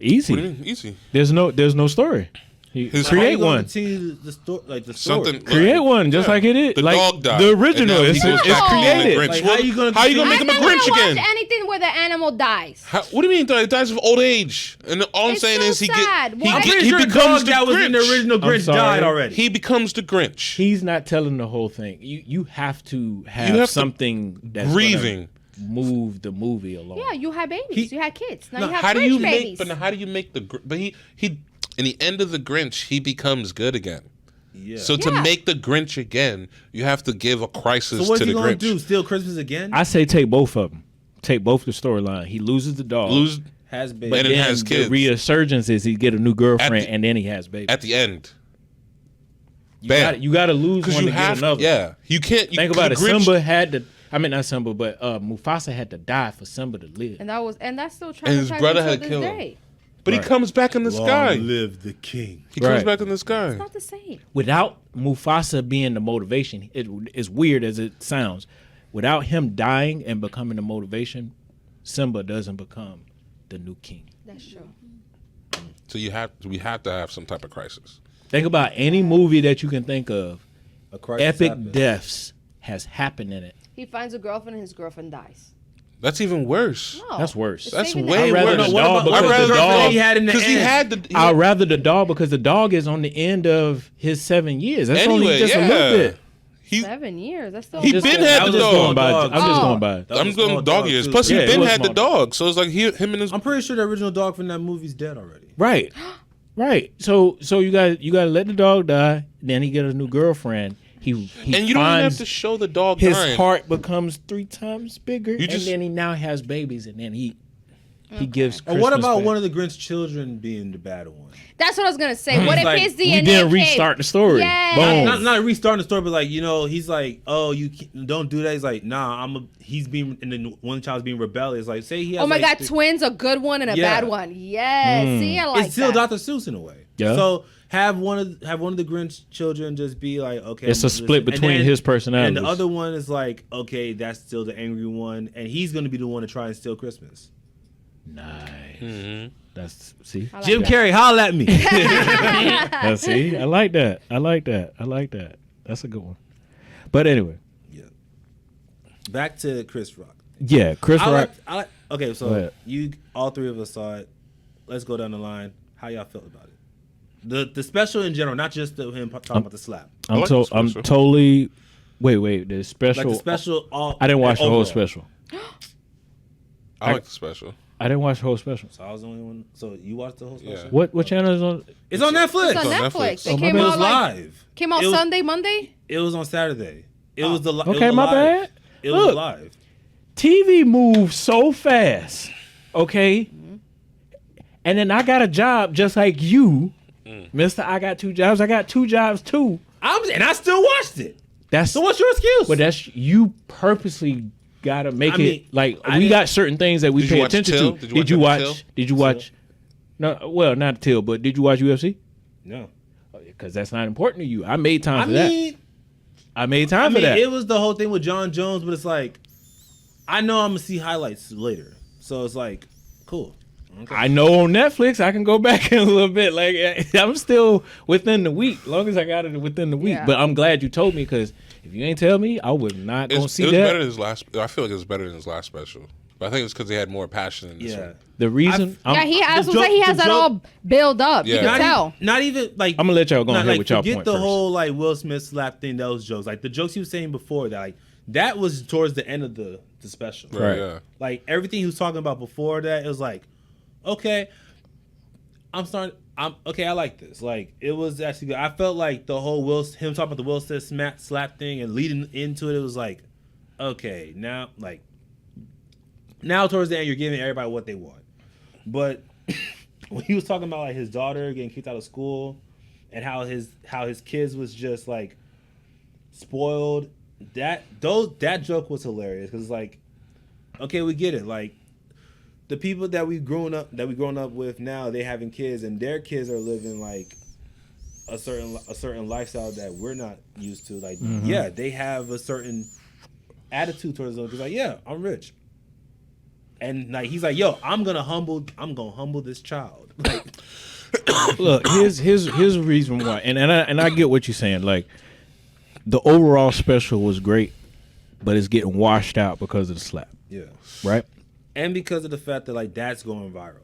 Easy. what do you mean? Easy. There's no story. His How you Create gonna one. continue the story, like the story. something Create one just Yeah. like it is. The like dog died. the And original. now he It's, goes it's back to being the created. Grinch. Like, Well, how you gonna how you gonna make I'm him a not gonna Grinch watch again? anything where the animal dies. What do you mean he dies of old age? And all I'm It's saying so is he sad. get, he, Why- I'm get, pretty he sure the becomes dog the that was in the Grinch. original Grinch sorry. died already. He becomes the Grinch. He's not telling the whole thing. You have to have, have to- something that's grieving. gonna move the movie along. Yeah, you had babies. You had kids. Now No, you have how do Grinch you babies. make? But how do you make the? But he in the end of the Grinch, he becomes good again. Yeah. So to Yeah. make the Grinch again, you have to give a crisis So what's to he the gonna Grinch. do? Steal Christmas again? I say take both of them. Take both the storyline. He loses the dog. Lose Has been. But Then it has the kids. resurgence is he get a new girlfriend At the- and then he has babies. at the end You got to lose because one you to have get another. yeah. You can't. Think 'cause about the it. Grinch- Simba had to. I mean not Simba, but Mufasa had to die for Simba to live. and that's still traumatizing And his brother until had this killed him. day. But he comes back in the sky. live the king. He comes Right. back in the sky. It's not the same. Without Mufasa being the motivation, as weird as it sounds, without him dying and becoming the motivation, Simba doesn't become the new king. That's true. So we have to have some type of crisis. Think about any movie that you can think of. A crisis Epic happened. deaths has happened in it. He finds a girlfriend and his girlfriend dies. That's even worse. No, That's worse. it's That's saving way the- I'd rather worse. the What dog about- what because about the the dog. girlfriend he had in the Because he end? had the. I'd rather the dog because the dog is on the end of his 7 years. That's only Anyway, just a little yeah. bit. He, 7 years. That's still. He Just- been had I'm the just dog. going by. Dog. I'm just Oh. going by. That was I'm a small going dog dog, years. too. Plus, Yeah, he it been was had the small dog. dog. So it's like him and his. I'm pretty sure the original dog from that movie's dead already. Right. Right. So you got to let the dog die. Then he get a new girlfriend. He And you don't even have finds to show the dog his dying. heart becomes 3 times bigger, You just- and then he now has babies, and then he gives. Or what Christmas about back. one of the Grinch children being the bad one? That's what I was gonna say. What if Like, his we DNA didn't came- restart the story. Yes. Boom. Not restarting the story, but like he's like, oh, don't do that. He's like, nah, he's being, and then one child's being rebellious. Like, say he has. Oh my like, God, twins, a good one and a Yeah. bad one. Yes. See, I like it's still that. Dr. Seuss in a way. Yeah. So have one of the Grinch children just be like, okay, It's a listen. split And between then- his personalities. And the other one is like, okay, that's still the angry one, and he's gonna be the one to try and steal Christmas. Nice. That's see. I like Jim that. Carrey, holla at me. See, I like that. I like that. That's a good one. But anyway, Yeah. Back to Chris Rock. yeah, Chris Rock. Okay, Go so ahead. all three of us saw it. Let's go down the line. How y'all felt about it? The special in general, not just him talking about the slap. I like the I'm special. totally. Wait. The special. Like the special. I didn't watch the whole overall. special. I like the special. I didn't watch the whole special. So I was the only one. So you watched the whole special? Yeah. What channel is on? It's on Netflix. It's on on Netflix. Netflix. It Oh, my came bad. It was out like live. came out It was- Sunday, Monday. It was on Saturday. It was the. Okay, it was my live. bad. It was Look. live. TV moves so fast, okay? And then I got a job just like you, Mister. I got 2 jobs. I got 2 jobs too. And I still watched it. That's So what's your excuse? but that's you purposely gotta make I mean, it like I we didn't- got certain things that we Did you pay watch attention Till? to. Did you watch Till? Did you watch? No, well, not Till, but did you watch UFC? no. Because that's not important to you. I made time I for that. mean, I made time for I mean, that. it was the whole thing with John Jones, but it's like, I know I'm gonna see highlights later, so it's like, cool. Okay. I know on Netflix I can go back in a little bit. Like I'm still within the week, long as I got it within the week. Yeah. But I'm glad you told me because if you ain't tell me, I would not It gonna was see better that. than his last. I feel like it was better than his last special. But I think it's because they had more passion in this Yeah. one. The reason Yeah, he has. the He joke- has the that joke- all build up. You Yeah. can not, tell. not even like I'm gonna let y'all go not, ahead like, with y'all forget point the first. whole like Will Smith slap thing. Those jokes, like the jokes he was saying before that, like that was towards the end of the special. Right. Yeah. Like everything he was talking about before that, it was like, okay, I'm okay. I like this. Like it was actually good. I felt like the whole him talking about the Will Smith slap thing and leading into it. It was like, okay, now towards the end, you're giving everybody what they want. But when he was talking about like his daughter getting kicked out of school and how his kids was just like spoiled, that joke was hilarious because like, okay, we get it. Like the people that we've grown up with now, they having kids and their kids are living like a certain lifestyle that we're not used to. Like, yeah, they have a certain attitude towards them because like, yeah, I'm rich. And like he's like, yo, I'm gonna humble this child. Like, Look, here's the reason why, and I get what you're saying. Like, the overall special was great, but it's getting washed out because of the slap, yeah, right? and because of the fact that like that's going viral.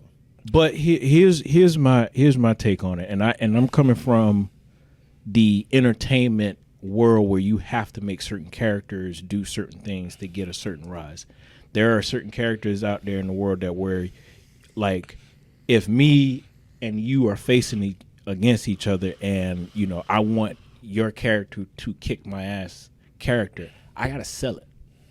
But here's my take on it, and I'm coming from the entertainment world where you have to make certain characters do certain things to get a certain rise. There are certain characters out there in the world that where, like, if me and you are facing against each other, and you know I want your character to kick my ass character, I gotta sell it.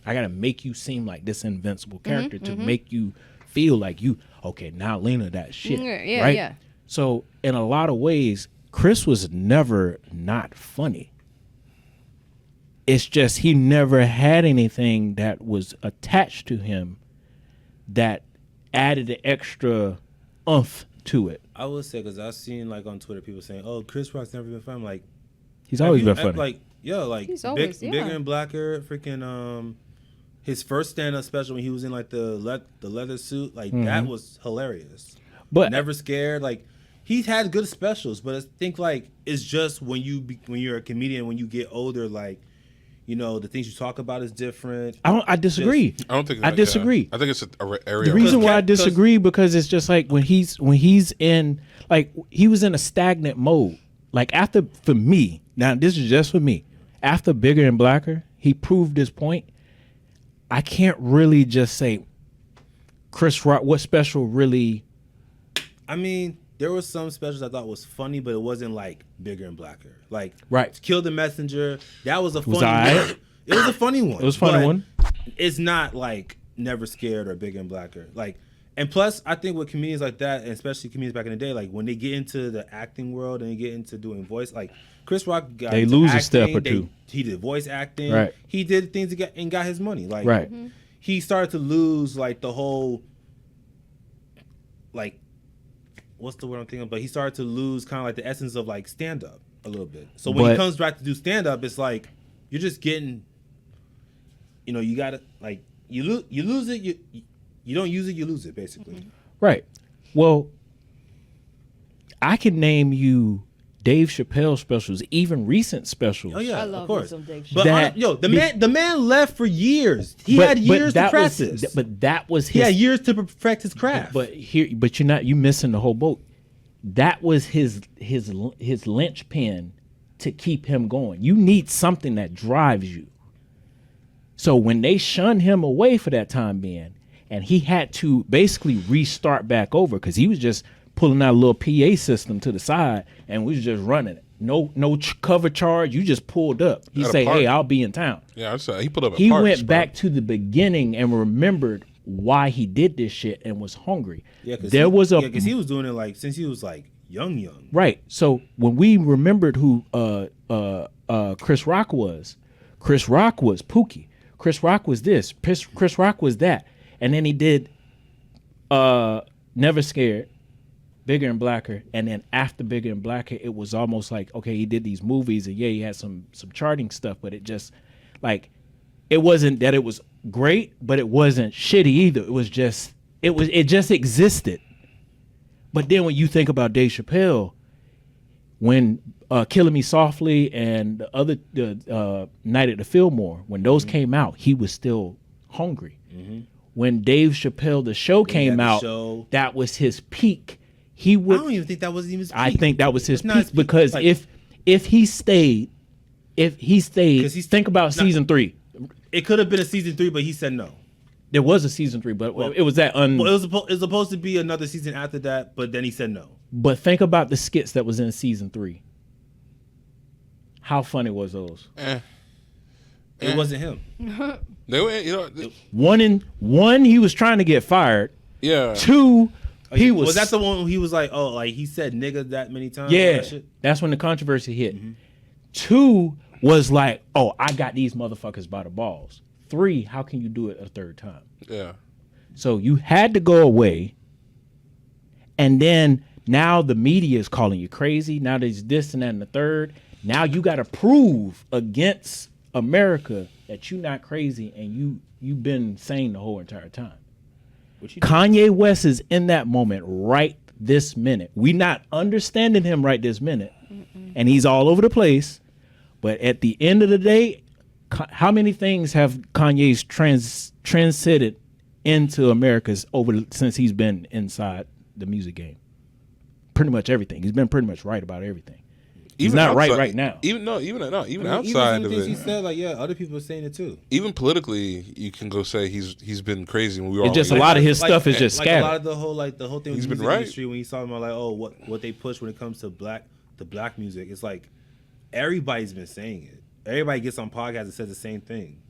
I gotta make you seem like this invincible character to make you feel like you okay. Now Lena, that shit, Yeah, right? yeah. So in a lot of ways, Chris was never not funny. It's just he never had anything that was attached to him that added an extra oomph to it. I would say because I've seen like on Twitter people saying, "Oh, Chris Rock's never been funny." I'm like, He's always been funny. Like, yo, like He's always, Bigger and Blacker, freaking his first stand-up special when he was in like the leather suit, like that was hilarious. But Never Scared, like he's had good specials, but I think like it's just when you're a comedian, when you get older, like, you know, the things you talk about is different. I disagree. I don't think I disagree. Yeah. I think it's an area. The reason why I Because- disagree because it's just like when he's in, like, he was in a stagnant mode. Like, after, for me, now this is just for me, after Bigger and Blacker, he proved his point. I can't really just say Chris Rock, what special really. I mean, there were some specials I thought was funny, but it wasn't like Bigger and Blacker. Like, Right. Kill the Messenger, that was a funny alright. one. It was a funny one. It was a funny but one. It's not like Never Scared or Bigger and Blacker. Like, and plus, I think with comedians like that, and especially comedians back in the day, like when they get into the acting world and they get into doing voice, like Chris Rock got They into lose a acting, step or two. He did voice acting. Right. He did things and got his money. Like, Right. he started to lose like the whole, like, what's the word I'm thinking of? But he started to lose kind of like the essence of like stand up a little bit. So when he But- comes back to do stand up, it's like you're just getting, you know, you gotta like you lose it, you don't use it, you lose it basically. Right. Well, I can name you Dave Chappelle specials, even recent specials. Oh yeah, I of love me course. some Dave But That- the man left for years. He had years to that was- practice. But that was He his. had years to perfect his craft. But you missing the whole boat. That was his linchpin to keep him going. You need something that drives you. So when they shunned him away for that time being, and he had to basically restart back over because he was just pulling out a little PA system to the side and we was just running it. No cover charge. You just pulled up. He At a say, park. "Hey, I'll be in town." Yeah, I'd say he put up. He went back to the beginning and remembered why he did this shit and was hungry. yeah, because he was doing it like since he was like young. Right. So when we remembered who Chris Rock was Pookie. Chris Rock was this. Chris Rock was that. And then he did Never Scared, Bigger and Blacker, and then after Bigger and Blacker, it was almost like, okay, he did these movies and yeah, he had some charting stuff, but it just like it wasn't that it was great, but it wasn't shitty either. It was just it just existed. But then when you think about Dave Chappelle, when Killing Me Softly and the other Night at the Fillmore, when those came out, he was still hungry. When Dave Chappelle the show came The out, Show. that was his peak. He I would. don't even think that was even his peak. I think that was his It's not his peak peak. because Like, if he stayed, 'Cause he's- think about not- season 3. it could have been a season 3, but he said no. There was a season 3, but it was that Well, it was supposed to be another season after that, but then he said no. But think about the skits that was in season 3. How funny was those? It wasn't him. They were, you know, One, he was trying to get fired. yeah. 2, he was. Was that the one where he was like, oh, like he said nigga that many times? All Yeah, that shit? that's when the controversy hit. 2 was like, oh, I got these motherfuckers by the balls. 3, how can you do it a third time? Yeah. So you had to go away, and then now the media is calling you crazy. Now there's this and that and the third. Now you got to prove against America that you're not crazy and you've been sane the whole entire time. Kanye West is in that moment right this minute. We not understanding him right this minute. And he's all over the place. But at the end of the day, how many things have Kanye's transcended into America's since he's been inside the music game? Pretty much everything. He's been pretty much right about everything. He's Even not outside, right now. Even outside even of things it. he said, like, yeah, other people are saying it too. Even politically, you can go say he's been crazy. When we were It's just a lot of his stuff is just like scattered. a lot of the whole thing with He's the been music right. industry when he's talking about like, oh, what they push when it comes to black music. It's like everybody's been saying it. Everybody gets on podcasts and says the same thing.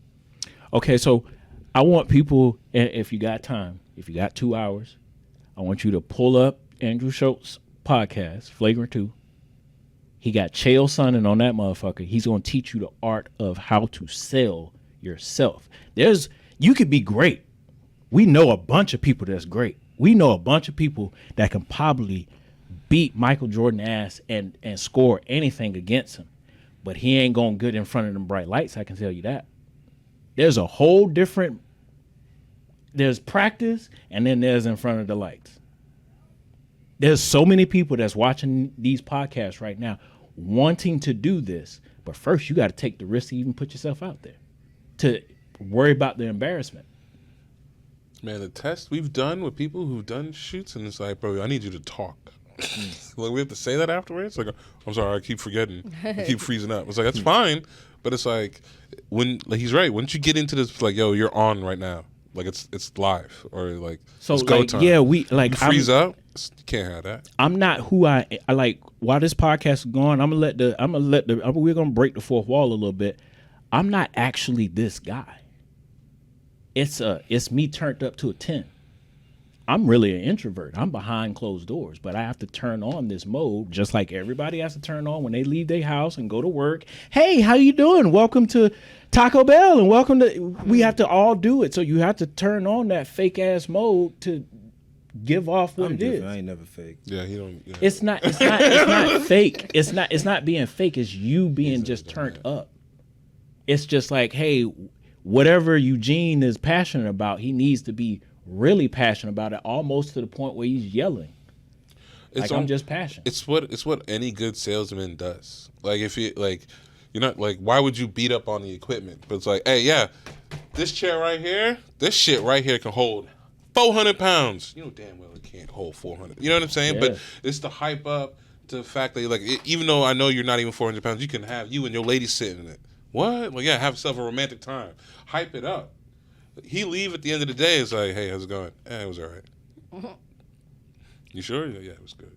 Okay, so I want people, if you got time, if you got 2 hours, I want you to pull up Andrew Schultz's podcast, Flagrant 2. He got Chael Sonnen on that motherfucker. He's going to teach you the art of how to sell yourself. You could be great. We know a bunch of people that's great. We know a bunch of people that can probably beat Michael Jordan ass and score anything against him. But he ain't going to get in front of them bright lights, I can tell you that. There's a whole different, there's practice and then there's in front of the lights. There's so many people that's watching these podcasts right now wanting to do this. But first, you got to take the risk to even put yourself out there to worry about the embarrassment. Man, the test we've done with people who've done shoots, and it's like, bro, I need you to talk. Like, we have to say that afterwards? Like, I'm sorry, I keep forgetting. I keep freezing up. It's like, that's fine. But it's like, he's right. Once you get into this, like, yo, you're on right now. Like, it's live. Or, like, So, it's go like, time. yeah, You freeze up, you can't have that. I'm not who I like. While this podcast is going, we're gonna break the fourth wall a little bit. I'm not actually this guy. It's me turned up to a 10. I'm really an introvert. I'm behind closed doors, but I have to turn on this mode just like everybody has to turn on when they leave their house and go to work. Hey, how you doing? Welcome to Taco Bell and welcome to. We have to all do it, so you have to turn on that fake ass mode to give off what I'm it is. different. I ain't never fake. Yeah, he don't. Yeah. It's not fake. It's not being fake. It's you being just turned up. It's just like, hey, whatever Eugene is passionate about, he needs to be really passionate about it, almost to the point where he's yelling. I'm just passionate. It's what any good salesman does. Like, if you like, you're not like, why would you beat up on the equipment? But it's like, hey, yeah, this chair right here, this shit right here can hold 400 pounds. You know damn well it can't hold 400. You know what I'm saying? Yeah. But it's the hype up to the fact that you're like, even though I know you're not even 400 pounds, you can have you and your lady sitting in it. What? Well, yeah, have yourself a romantic time. Hype it up. He leave at the end of the day. It's like, hey, how's it going? It was all right. You sure? Yeah, it was good.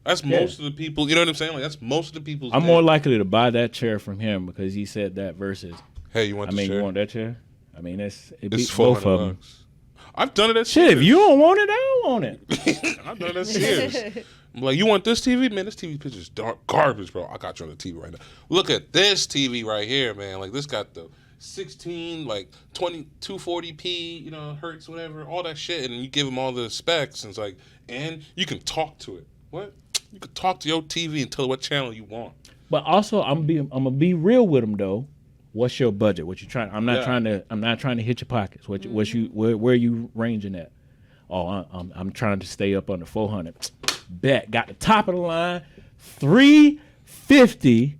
That's most of the people. You know what I'm saying? Like, that's most of the people's I'm day. more likely to buy that chair from him because he said that versus. Hey, you want this chair? You want that chair? I mean, it It's beats both of them. $400. I've done it at Shit, Sears. if you don't want it, I don't want it. I've done it at Sears. I'm like, you want this TV? Man, this TV picture is dark garbage, bro. I got you on the TV right now. Look at this TV right here, man. Like, this got the 16, like 240p, hertz, whatever, all that shit, and you give them all the specs, and it's like, and you can talk to it. What? You can talk to your TV and tell it what channel you want. But also, I'm gonna be real with him though. What's your budget? What you trying? I'm not trying to hit your pockets. Where you ranging at? Oh, I'm trying to stay up under 400. Bet got the top of the line, $350.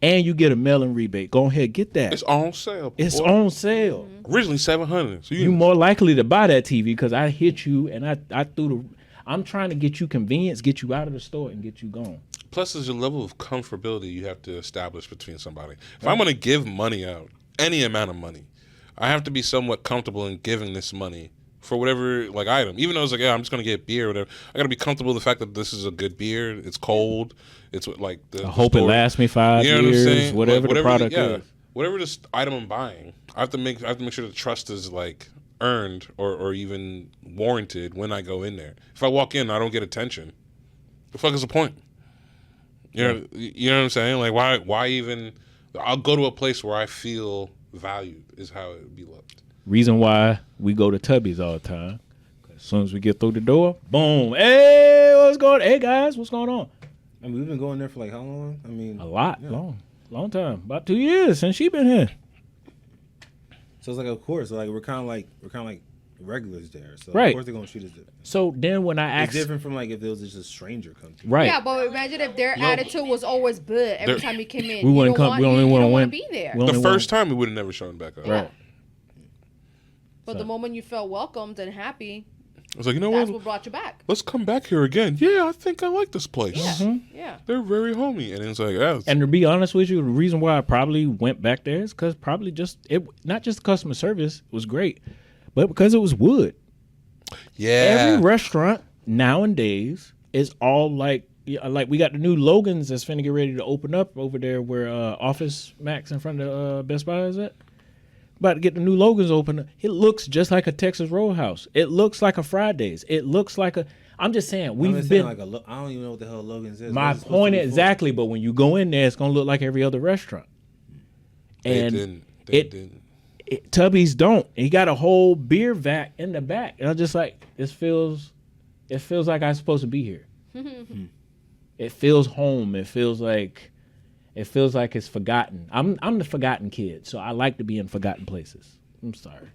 And you get a mail-in rebate. Go ahead, get that. It's on sale. It's on sale. Originally $700. So you more likely to buy that TV because I hit you and I threw the. I'm trying to get you convenience, get you out of the store, and get you gone. Plus, there's a level of comfortability you have to establish between somebody. If I'm going to give money out, any amount of money, I have to be somewhat comfortable in giving this money for whatever item. Even though it's like, yeah, I'm just going to get beer or whatever. I got to be comfortable with the fact that this is a good beer. It's cold. It's like the. I hope it lasts me 5 years. What I'm saying? Whatever the product is. Whatever this item I'm buying, I have to make sure the trust is earned or even warranted when I go in there. If I walk in, I don't get attention. The fuck is the point? You know what I'm saying? Like, why even? I'll go to a place where I feel valued. Is how it would be looked. Reason why we go to Tubby's all the time. As soon as we get through the door, boom. Hey, what's going on? Hey guys, what's going on? I mean, we've been going there for how long? I mean, a lot, long time. About 2 years since she been here. So it's of course, we're kind of like regulars there, so Right. of course they're gonna treat us different. So then when I It's asked, different from like if it was just a stranger come through. right? Yeah, but imagine if their attitude was always good every They're- time you came in. We You wouldn't don't come. want- We only you want to don't wanna win. be there. We only The wanna- first time we would have never shown back up. right? But So- the moment you felt welcomed and happy, I was like, you know that's what? what brought you back. Let's come back here again. Yeah, I think I like this place. Yeah. They're very homey, and it's like, yeah, it's- And to be honest with you, the reason why I probably went back there is because probably just it, not just customer service was great, but because it was wood. yeah. Every restaurant nowadays is all like we got the new Logans that's finna get ready to open up over there where Office Max in front of Best Buy is at. About to get the new Logans open. It looks just like a Texas Roadhouse. It looks like a Fridays. It looks like a. I'm just saying we've been. like I don't even know what the hell Logan's is. My What's it supposed point to be for? exactly, but when you go in there, it's gonna look like every other restaurant. They And didn't. They it- didn't. Tubby's don't. He got a whole beer vat in the back, and I'm just like, it feels like I'm supposed to be here. It feels home. It feels like it's forgotten. I'm the forgotten kid, so I like to be in forgotten places. I'm sorry,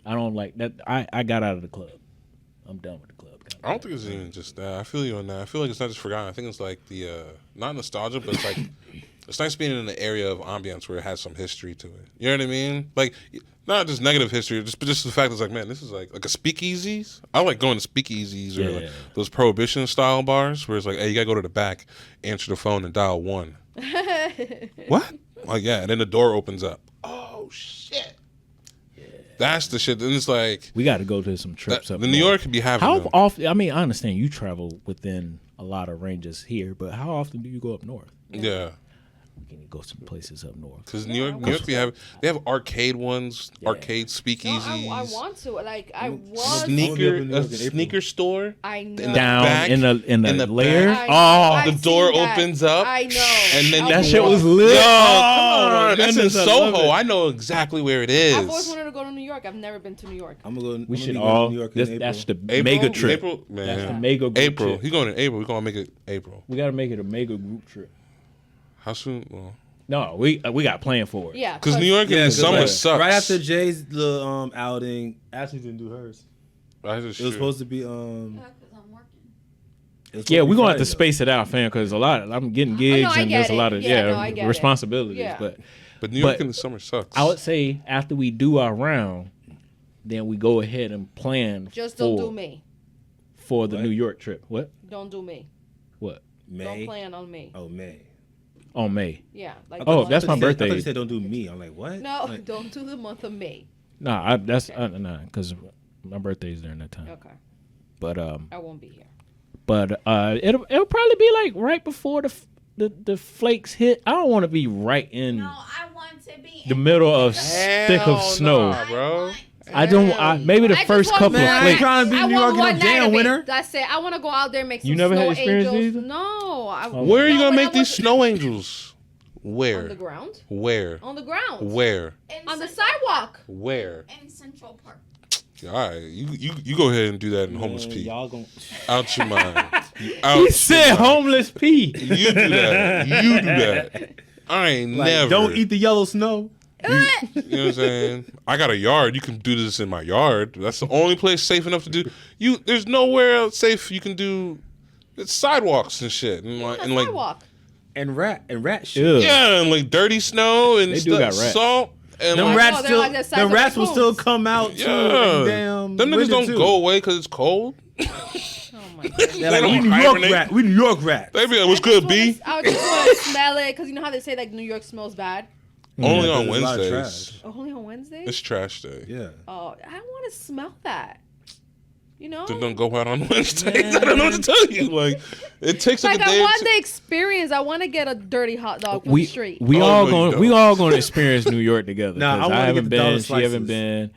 I don't like that. I got out of the club. I'm done with the club. I don't think it's even just that. I feel you on that. I feel like it's not just forgotten. I think it's like the not nostalgia, but it's like it's nice being in an area of ambiance where it has some history to it. You know what I mean? Like not just negative history, but just the fact it's like, man, this is like a speakeasies. I like going to speakeasies or like those prohibition style bars where it's like, hey, you gotta go to the back, answer the phone, and dial 1. What? Like yeah, and then the door opens up. Oh shit. That's the shit. Then it's like We got to go to some trips the up New north. York could be having How them. often? I mean, I understand you travel within a lot of ranges here, but how often do you go up north? Yeah. Can you go some places up north? Because New York, they have arcade ones, arcade speakeasies. No, I want to. Like I was. I'll be up in New York in April. Sneaker store. I know. the Down back, in the layer. back. I know. The I've door seen that. opens up. I know. And then I you That can shit walk- was lit. Yo, Oh, come on, that's in goodness, I love Soho. it. I know exactly where it is. I've always wanted to go to New York. I've never been to New York. I'm gonna go. We should to all. New York in April. That's the April? mega trip. April, man. That's the mega group April. trip. He's going in April. We're gonna make it April. We got to make it a mega group trip. How soon? Well, No, we got planned for it. Yeah. because New York in the 'cause, summer like, sucks. Right after Jay's the outing, Ashley didn't do hers. That's It was true. supposed to be Yeah, 'cause I'm working. it was supposed Yeah, to we're be gonna have to Friday, space it out, fam, because I'm getting gigs I and there's get a lot it. of Yeah, no, I get it. responsibilities. Yeah. But New York but in the summer sucks. I would say after we do our round, then we go ahead and plan Just for, don't do me. for the What? New York trip. What? Don't do me. What? May. Don't plan on me. Oh, May. On May. Yeah. Like Oh, the that's my month- birthday. I thought you said don't do me. I'm like, what? No, Like, don't do the month of May. Nah, that's because my birthday's during that time. Okay. But I won't be here. it'll probably be like right before the flakes hit. I don't want to be right in No, I want to be the in middle of Hell thick of snow. nah, bro. I don't. Maybe the I just first want couple one of I ain't flakes. trying to be I in New want York one in no night damn of it. winter. That's it. I want to go out there and make some You never snow had experience angels. either? No. Where are you no, gonna when make I these was- snow angels? On the Where? ground? Where? On the ground. Where? in On the Central sidewalk. Where? Park. In Central Park. All right, you go ahead and do that in homeless Man, P. y'all gonna. Out your mind. You out He your said mind. homeless P. You do that. You do that. I ain't Like, never. don't eat the yellow snow. You know what I'm saying? I got a yard. You can do this in my yard. That's the only place safe enough to do. There's nowhere else safe you can do. It's sidewalks and shit, and like, On and the like sidewalk. And rat shit. Ew. yeah, and like dirty snow and They do stuff, got rats. salt and Them like, rats they're still, like the size the of rats will still raccoons. come out too. yeah. in damn Them niggas winter, don't too. go away because it's cold. Oh my god. They're like, They we don't New York hibernate. rat. We New York rat. They be like, "What's good, B?" I just want to smell it because you know how they say like New York smells bad. Only Yeah, on there's a lot of Wednesdays. trash. Only on Wednesdays. It's trash day. Yeah. Oh, I want to smell that. You know, Then don't go out on Wednesdays. I don't know what to tell you. Like, it takes like, like a I day. want the experience. I want to get a dirty hot dog from the street. We Oh, all no, you going don't. we all going to experience New York together. Nah, 'cause I wanna I get haven't the been. dollar She haven't slices. been.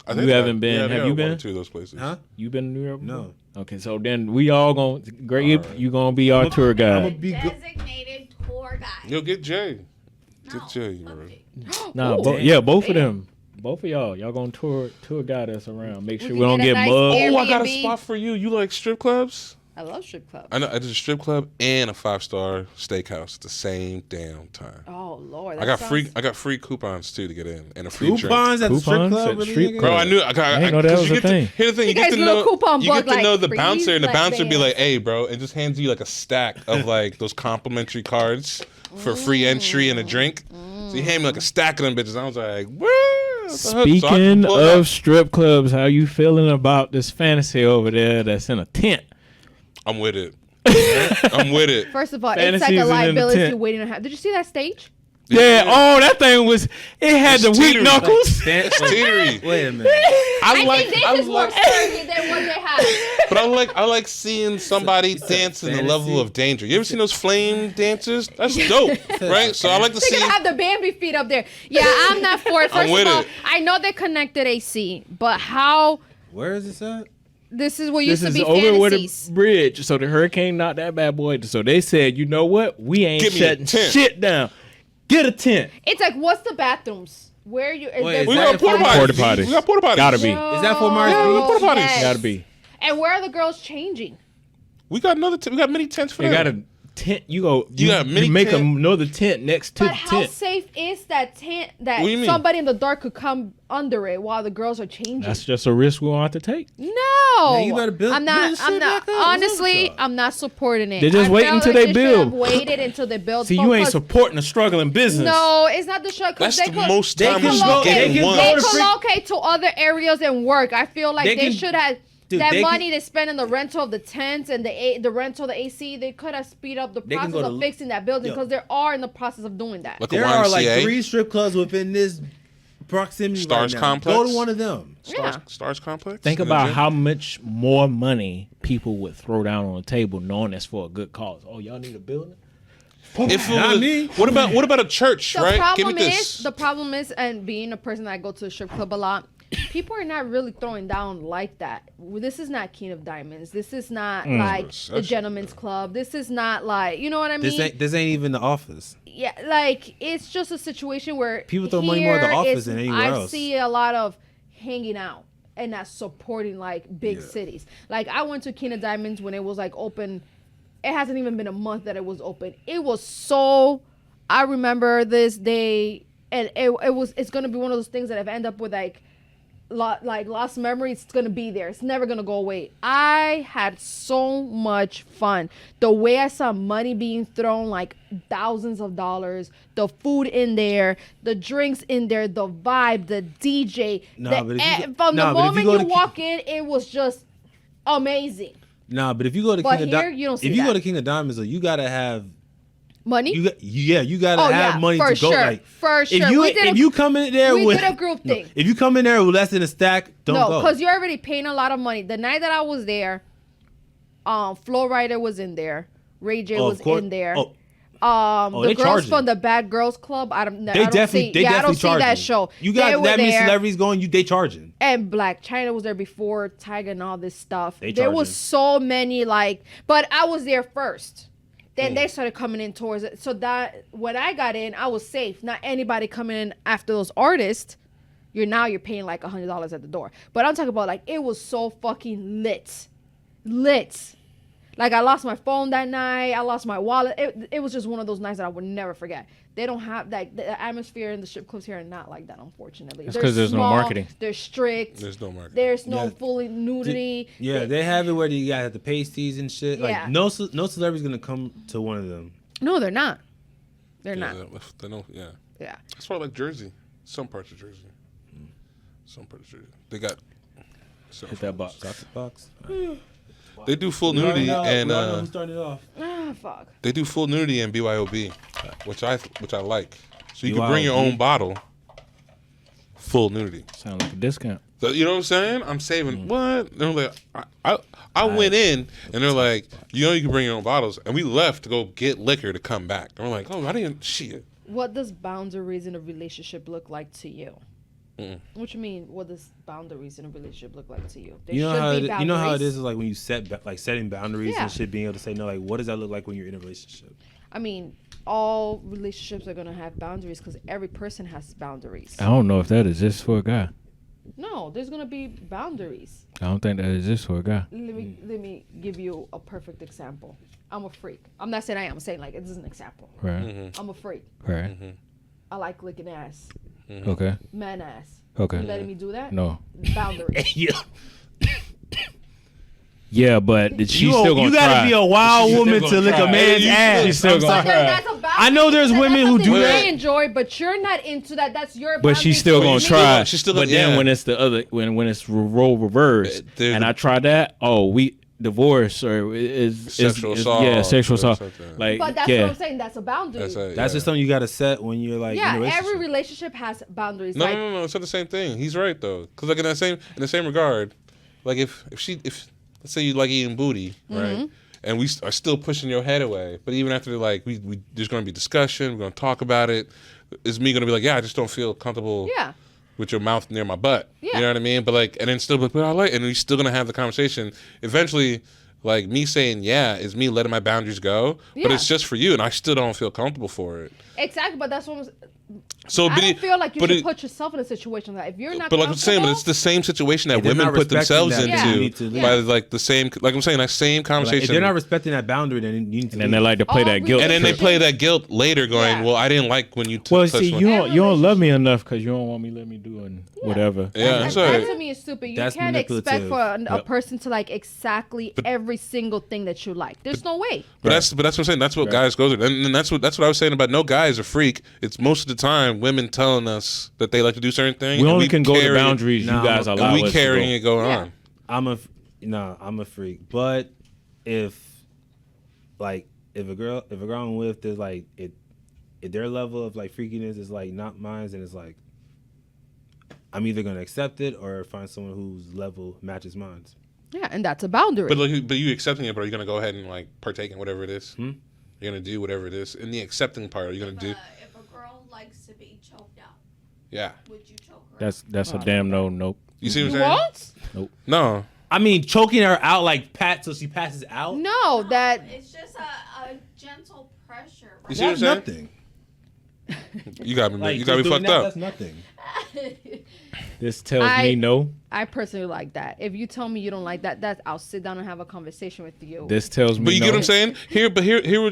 I You think haven't been. Yeah, they Have you are one or been? two of those places. Huh? You been to New York? before? No. Okay, so then we all going. Great, All right. you gonna be our tour I'm guide. gonna be good. Designated tour guide. You'll get Jay. No, Get Jay. fuck Bro. it. Nah, Ooh. yeah, both of Damn. them. Both of y'all going to tour guide us around. Make sure can we don't get a get nice mugged. Airbnb. Oh, I got a spot for you. You like strip clubs? I love strip clubs. I know. I did a strip club and a 5-star steakhouse at the same damn time. Oh Lord, I got free coupons too to get in and a free drink. Coupons at the strip Coupons club, at really, strip nigga? Bro, I knew. I didn't know that 'cause was you a get thing. Here's the thing. You guys get to little know. coupon You book, get to know like, the free bouncer, and the bouncer be sweatbands. like, "Hey, bro," and just hands you like a stack of like those complimentary cards for free entry and a drink. So he handed me like a stack of them bitches. I was like, "What?" Speaking of strip clubs, how you feeling about this fantasy over there that's in a tent? I'm with it. I'm with it. First of all, it's Fantasies like a in the liability tent. waiting to happen. Did you see that stage? Yeah. Oh, that thing was. It had It's the weak teetering. knuckles. It's teetery. Wait a minute. I think this is more scary than what they had. But I like seeing somebody dance in the level of danger. You ever seen those flame dancers? That's dope, right? So I like to They're see. gonna have the Bambi feet up there. Yeah, I'm not for it. I'm First with of all, it. I know they connected AC, but how? Where is this at? This is what This used to is be over with fantasies. the bridge. So the hurricane knocked that bad boy. So they said, you know what? We ain't Give me a shutting tent. shit down. Get a tent. It's like, what's the bathrooms? Where you? Wait, We is got that porta potties. Porta potties. We got porta potties. Gotta be. Is that Fort Myers No, Beach? Porta potties. yes. Gotta be. And where are the girls changing? We got another. We got many tents for They them. got a tent. You go. You got a mini you make tent? another tent next to But the how tent. safe is that tent that What do you mean? somebody in the dark could come under it while the girls are changing? That's just a risk we won't have to take. No, Man, you better build- I'm not. build shit I'm not. back up. Honestly, What's up? I'm not supporting it. They just I wait felt until like they should have build. Waited until they build. See, you ain't because- supporting a struggling business. No, it's not the show. That's They the could, most they time can we go- get they in can one. They go to could free- locate to other areas and work. I feel like They they can- should have. Dude, that they money can- they spend on the rental of the tents and the rental of the AC, they could have speed up the They can process go of to- fixing that building Yo. because they are in the process of doing that. Like a There are like YMCA. 3 strip clubs within this proximity Stars right now. Complex? Go to one of them. Stars Complex. Think in the about gym? how much more money people would throw down on the table knowing it's for a good cause. Oh, y'all need a building? If it Not was- me. What about a church? The Right? Give problem me this. is, and being a person that go to a strip club a lot, people are not really throwing down like that. This is not King of Diamonds. This is not like the Gentleman's Club. This is not like, you know what I mean? This ain't even the office. Yeah, like it's just a situation where People throw money more at the here office is- than anywhere I else. see a lot of hanging out and not supporting like big cities. Like I went to King of Diamonds when it was like open. It hasn't even been a month that it was open. It was so. I remember this day, and it's gonna be one of those things that I've end up with like lost memories. It's gonna be there. It's never gonna go away. I had so much fun. The way I saw money being thrown, like thousands of dollars, the food in there, the drinks in there, the vibe, the DJ. Nah, but if you go- From the nah, but if moment you go you to- walk in, it was just amazing. Nah, but if you go to But King of here, Diamonds, you don't see if you go that. to King of Diamonds, though, you gotta have Money. you gotta Oh, have yeah, money for to go. sure, Like for if sure. you We did if a- you come in there we with did a group no, thing. if you come in there with less than a stack, don't No, go. because you're already paying a lot of money. The night that I was there, Flo Rida was in there. Ray J Oh, of was course. in there. Oh, The they girls charging. from the Bad Girls Club. I don't they definitely I don't see charging. that show. You They got were that many there. celebrities going. They charging. And Black China was there before Tiger and all this stuff. They There was charging. so many but I was there first. Then they started coming in towards it. So that when I got in, I was safe. Not anybody coming in after those artists. You're paying like $100 at the door. But I'm talking about like it was so fucking lit. Like I lost my phone that night. I lost my wallet. It was just one of those nights that I would never forget. They don't have like the atmosphere in the strip clubs here are not like that, unfortunately. That's They're 'cause there's no small, marketing. They're strict. There's no market. There's no Yeah. fully nudity. Yeah, they have it where you got the pasties and shit. Yeah. Like no celebrity's gonna come to one of them. No, they're not. They're Yeah, not. they don't. Yeah. Yeah. That's why I like Jersey. Some parts of Jersey. Some parts of Jersey. They got. Hit that box. Box. They do full nudity and who started off. Ah, fuck. they do full nudity and BYOB, which I like. So you can bring your BYOB? own bottle. Full nudity. Sound like a discount. So, you know what I'm saying? I'm saving what? They're like, I went in and they're like, you can bring your own bottles, and we left to go get liquor to come back. And we're like, oh, I didn't shit. What does boundaries in a relationship look like to you? What you mean? What does boundaries in a relationship look like to you? There You know should how be you know how it boundaries. is like when you setting boundaries Yeah. and shit, being able to say no. Like, what does that look like when you're in a relationship? I mean, all relationships are gonna have boundaries because every person has boundaries. I don't know if that exists for a guy. No, there's gonna be boundaries. I don't think that exists for a guy. Let me give you a perfect example. I'm a freak. I'm not saying I am. I'm saying like this is an example. Right. I'm a freak. Right. I like licking ass, Okay. man ass. Okay. You letting me do that? No. Boundaries. Yeah, but she's still gonna You gotta try. be a wild She's woman still to gonna lick try. a man's ass. She's still I'm gonna sorry. try. That's a boundary. I know there's That's women who something do you that. may enjoy, but you're not into that. That's your. But she's still boundary. gonna she's try. still- she's still but gonna- then yeah. when it's the other, when it's role reverse, and I try that, we divorce or is Sexual assault Yeah, sexual or assault. something. Like But that's yeah. what I'm saying. That's a boundary. That's just something you gotta set when you're like in a Yeah, relationship. every relationship has boundaries. No, like, no, it's not the same thing. He's right though, because like in the same regard, like if let's say you like eating booty, right, and we are still pushing your head away, but even after like we there's going to be discussion, we're going to talk about it. Is me going to be like, yeah, I just don't feel comfortable. Yeah. With your mouth near my butt, Yeah. you know what I mean? But like, and then still, but I like, and we're still gonna have the conversation. Eventually, like me saying yeah is me letting my boundaries go, but Yeah. it's just for you, and I still don't feel comfortable for it. Exactly, but that's what I'm. So, I but don't feel like you but should it- put yourself in a situation that if you're not. But like I'm saying, but comfortable- it's the same situation that If they're women not put respecting themselves that, into then you need to leave. by like the same, like I'm saying, that same Like, conversation. if they're not respecting that boundary, then you need to. And then they like to play All that guilt. and then they trip. play that guilt later, going, Yeah. "Well, I didn't like when you." Well, touched see, my-" you don't love me enough because you don't want me to let me do whatever. Yeah, And that's that right. to me is stupid. You That's can't expect manipulative. for a Yep. person to like exactly every single thing that you like. There's no way. But that's what I'm saying. That's what guys go through, and that's what I was saying about no guy is a freak. It's most of the time women telling us that they like to do certain things. We and only can go to carry- boundaries No, you guys and allow and we us to carrying go. it going Yeah. on. I'm a freak. But if a girl I'm with, there's like if their level of like freakiness is like not mine, then it's like I'm either gonna accept it or find someone whose level matches mine. Yeah, and that's a boundary. But you accepting it, but are you gonna go ahead and like partake in whatever it is? You're gonna do whatever it is in the accepting part. Are you gonna do? If a girl likes to be choked out, Yeah. would you choke her? That's a damn no. Nope. You see what you I'm saying? won't? No. I mean, choking her out like pat so she passes out. No, that It's just a gentle pressure. You see what I'm That's saying? nothing. You got me. Like, you got me just doing fucked that, up. That's nothing. This tells me no. I personally like that. If you tell me you don't like that, I'll sit down and have a conversation with you. This tells me But you no. get what I'm saying? Hear what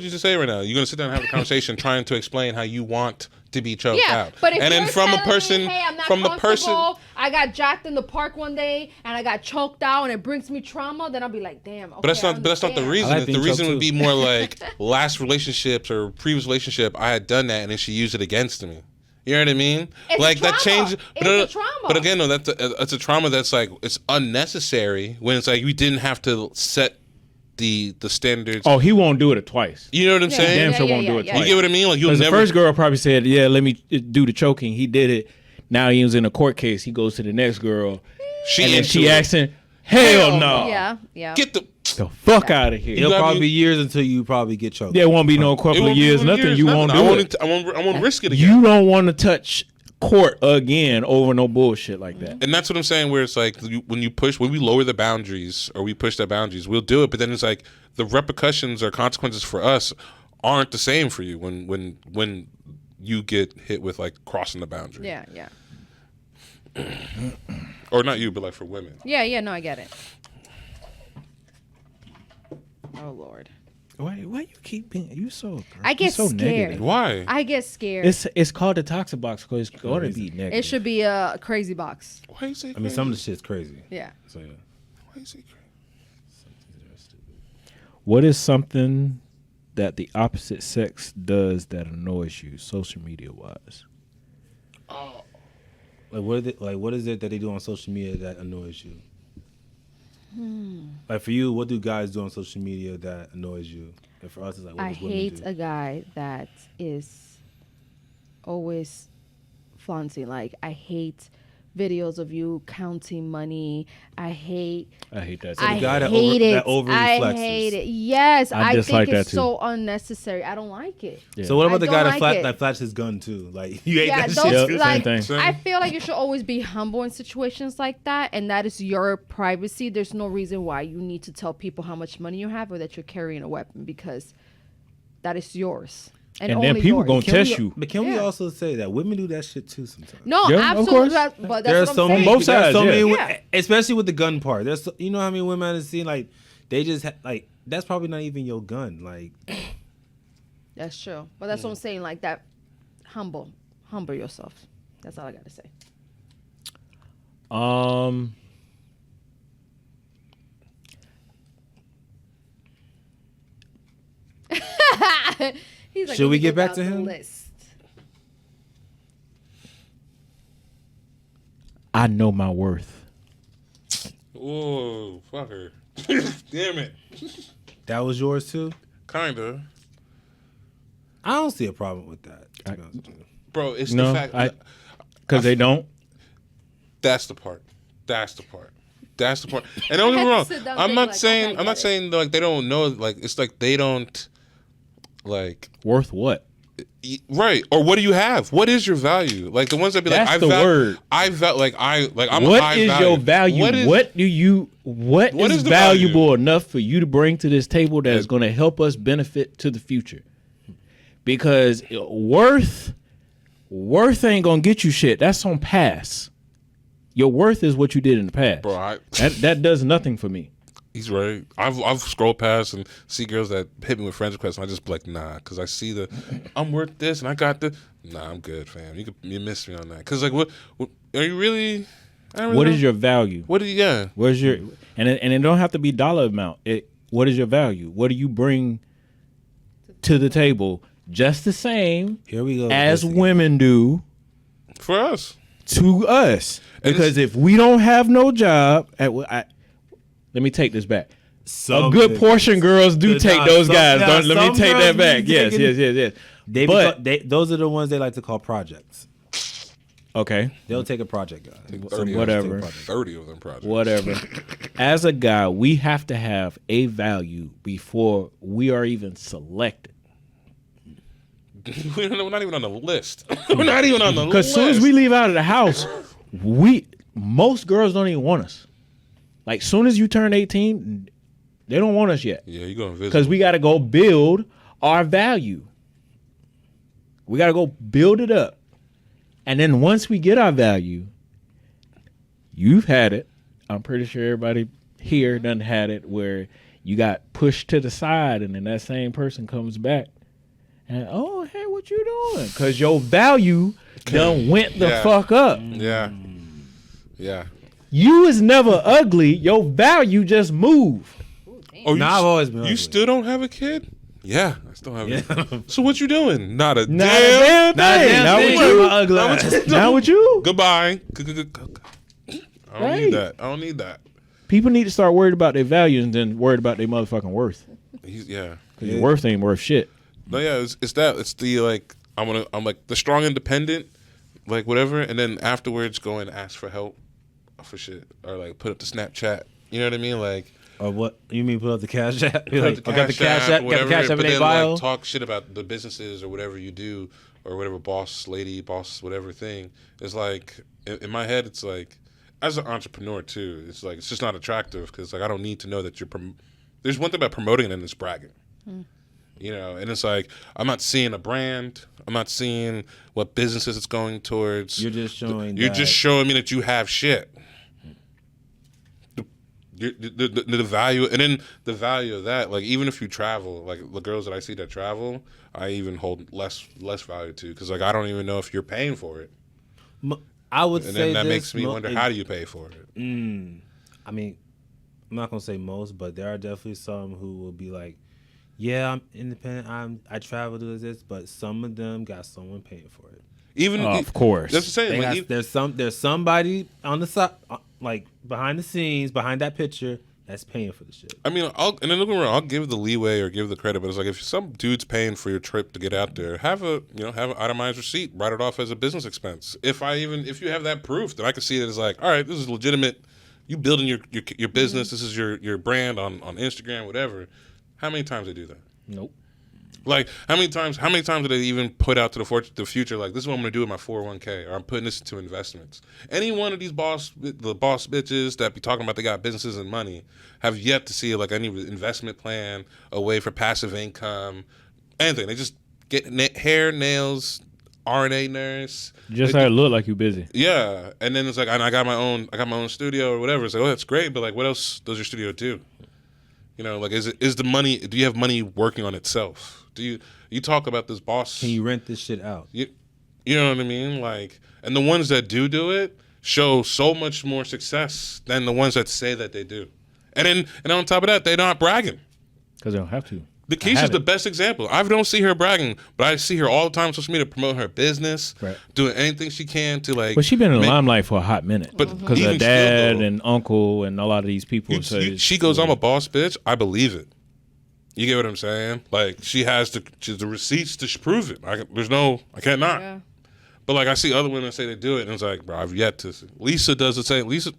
you just say right now. You're gonna sit down and have a conversation trying to explain how you want to be choked Yeah, out. but if and then you're from a telling person me, hey, I'm not from the person comfortable, I got jacked in the park one day and I got choked out and it brings me trauma, then I'll be like, damn. Okay, But that's not the reason. I like The being reason choked would be more like last relationships or previous relationship. I had done that and then she used it against me. You know what I mean? It's like a that trauma. changes. It's a trauma. But again, no, it's a trauma that's like it's unnecessary when it's like we didn't have to set the standards. Oh, he won't do it twice. You know what I'm saying? Damn sure won't do it You twice. get what I mean? Like you'll Because never. the first girl probably said, "Yeah, let me do the choking." He did it. Now he was in a court case. He goes to the next girl, she and then into she it. asks him, "Hell no, Yeah. Get the. the fuck out of here." It'll got probably me- be years until you probably get choked. There won't be no It couple won't of be years, for nothing. years, You won't nothing. do it. I won't risk it again. You don't want to touch court again over no bullshit like that. And that's what I'm saying. Where it's like when we lower the boundaries or we push the boundaries, we'll do it. But then it's like the repercussions or consequences for us aren't the same for you when you get hit with like crossing the boundary. Yeah. Or not you, but like for women. Yeah, no, I get it. Oh Lord. Why you keep being so? I get so scared. negative? Why? I get scared. It's called the toxic box because it's going to be negative. It should be a crazy box. Why you say? I mean, some of the shit's crazy. Yeah. So yeah. Why you say crazy? What is something that the opposite sex does that annoys you, social media wise? What is it that they do on social media that annoys you? Like for you, what do guys do on social media that annoys you? And for us, it's like what I does women hate do? a guy that is always flaunting. Like, I hate videos of you counting money. I hate that. I guy that hate it. that overly I flexes. hate it. Yes, I I dislike think that it's too. so unnecessary. I don't like it. Yeah. So what about I the don't guy like it. that flashes his gun too? Like you hate Yeah, that those shit. Yep, too? like same thing. I feel like you should always be humble in situations like that, and that is your privacy. There's no reason why you need to tell people how much money you have or that you're carrying a weapon because that is yours. And then only people yours. gonna test you. But can we Yeah. also say that women do that shit too sometimes? No, Yeah, of absolutely. course. But There are that's so what I'm many, saying. both there are sides, so yeah. many, Yeah. especially with the gun part. There's, you know how many women I've seen like they just like that's probably not even your gun. Like That's true. But that's what I'm saying. Like that, humble yourself. That's all I got to say. He's like, Should let we me get go back down to the him? list. I know my worth. Whoa, fucker. Damn it. that was yours too. Kinda. I don't see a problem with that. To be honest with you. Bro, it's No, the fact that because they don't. that's the part. That's the part. That's the part. And don't get me I wrong. had to sit down and I'm think, not like, saying okay, I I'm not get it. saying like they don't know, like it's like they don't like Worth what? right. Or what do you have? What is your value? Like the ones that be like That's I the word. I'm What high is value. your value? What is is the valuable value? enough for you to bring to this table that is going to help us benefit to the future? Because worth ain't gonna get you shit. That's on pass. Your worth is what you did in the past. Bro, That does nothing for me. he's right. I've scrolled past and see girls that hit me with friends requests, and I just be like, nah, because I see I'm worth this and I got this. Nah, I'm good, fam. You missed me on that. Because like, what are you really? I don't really What know. is your value? What do you? Yeah. Where's your and it don't have to be dollar amount. What is your value? What do you bring to the table? Just the same Here we go. with as this again. women do For us. to us. And Because if we don't have no job, let me take this back. Some A good niggas- portion girls do take Nah, those some- guys. nah, Don't, let some me take girls that back. be Yes, taking- yes. They But those are the ones they like to call projects. okay, They'll take a project guy. 30 Some of girls whatever. take a project. 30 of them projects. whatever. As a guy, we have to have a value before we are even selected. We're not even on the list. We're not even on the list. Because as soon as we leave out of the house, most girls don't even want us. Like soon as you turn 18, they don't want us yet. Yeah, you're going to visit. Because we got to go build our value. We got to go build it up. And then once we get our value, you've had it. I'm pretty sure everybody here done had it where you got pushed to the side and then that same person comes back. And, oh, hey, what you doing? Because your value done went the Yeah. fuck up. Yeah. Yeah. You was never ugly. Your value just moved. Oh, Nah, I've always been You ugly. still don't have a kid? Yeah, I still have a kid. So what you doing? Not a Not damn. a damn thing. Not with you. My ugly ass. Not with you. Goodbye. I don't Right. need that. I don't need that. People need to start worried about their values and then worried about their motherfucking worth. Yeah. Because your worth ain't worth shit. No, yeah, it's that. It's the like I'm like the strong independent, like whatever, and then afterwards go and ask for help for shit or like put up the Snapchat. You know what I mean? Like Or what you mean? Put up the cash app? Be put like, up the I got the cash app. or Got the cash app in but their then bio. like talk shit about the businesses or whatever you do or whatever boss lady, boss whatever thing. It's like in my head, it's like as an entrepreneur too. It's like it's just not attractive because like I don't need to know that you're. There's one thing about promoting and it's bragging. You know, and it's like I'm not seeing a brand. I'm not seeing what businesses it's going towards. You're just showing. You're that- just showing me that you have shit. The value, and then the value of that, like even if you travel, like the girls that I see that travel, I even hold less value to because like I don't even know if you're paying for it, I would and say then that this, makes me wonder how do you pay for it? I mean, I'm not gonna say most, but there are definitely some who will be like, "Yeah, I'm independent. I travel to this," but some of them got someone paying for it. Even Of course. that's the same. They Like, got, there's somebody on the side, like behind the scenes, behind that picture, that's paying for the shit. I mean, and then look around. I'll give the leeway or give the credit, but it's like if some dude's paying for your trip to get out there, have an itemized receipt, write it off as a business expense. If you have that proof, then I can see it as like, all right, this is legitimate. You building your business. This is your brand on Instagram, whatever. How many times they do that? Nope. Like how many times do they even put out to the future? Like this is what I'm gonna do with my 401k, or I'm putting this into investments. Any one of these boss bitches that be talking about they got businesses and money have yet to see like any investment plan, a way for passive income, anything. They just get hair, nails, RNA nurse. Just how it look like you busy. Yeah, and then it's like I got my own studio or whatever. It's like, oh, that's great, but like, what else does your studio do? You know, like, is the money? Do you have money working on itself? Do you talk about this boss? Can you rent this shit out? You know what I mean? Like, and the ones that do it show so much more success than the ones that say that they do. And on top of that, they're not bragging. Because they don't have to. The Keisha's the best example. I don't see her bragging, but I see her all the time on social media promoting her business, doing anything she can to like. But she's been in the limelight for a hot minute. But because her dad and uncle and a lot of these people. She goes, "I'm a boss bitch." I believe it. You get what I'm saying? Like she has the receipts to prove it. I can't not. Yeah. But like I see other women say they do it, and it's like, bro, I've yet to see. Lisa does the same. Lisa.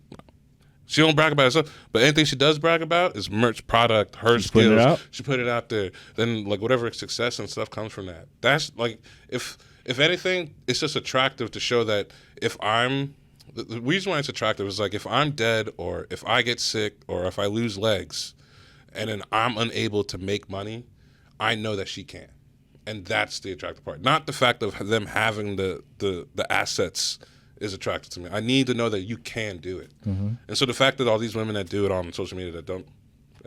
She don't brag about herself, but anything she does brag about is merch, product, her skills. She put it out there. Then like whatever success and stuff comes from that. That's like if anything, it's just attractive to show that the reason why it's attractive is like if I'm dead or if I get sick or if I lose legs, and then I'm unable to make money, I know that she can, and that's the attractive part. Not the fact of them having the assets. Is attractive to me. I need to know that you can do it, and so the fact that all these women that do it on social media that don't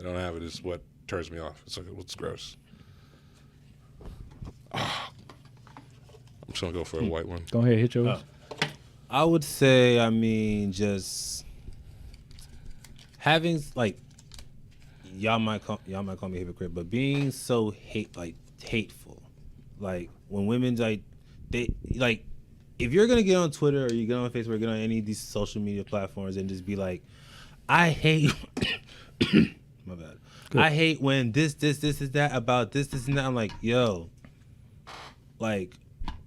have it is what turns me off. It's like it's gross. I'm just gonna go for a white one. Go ahead, hit yours. I would say, I mean, just having like y'all might call me a hypocrite, but being so hateful, like when women like they like. If you're going to get on Twitter or you get on Facebook or get on any of these social media platforms and just be like, I hate, my bad. Good. I hate when this is that about this and that. I'm like, yo, like,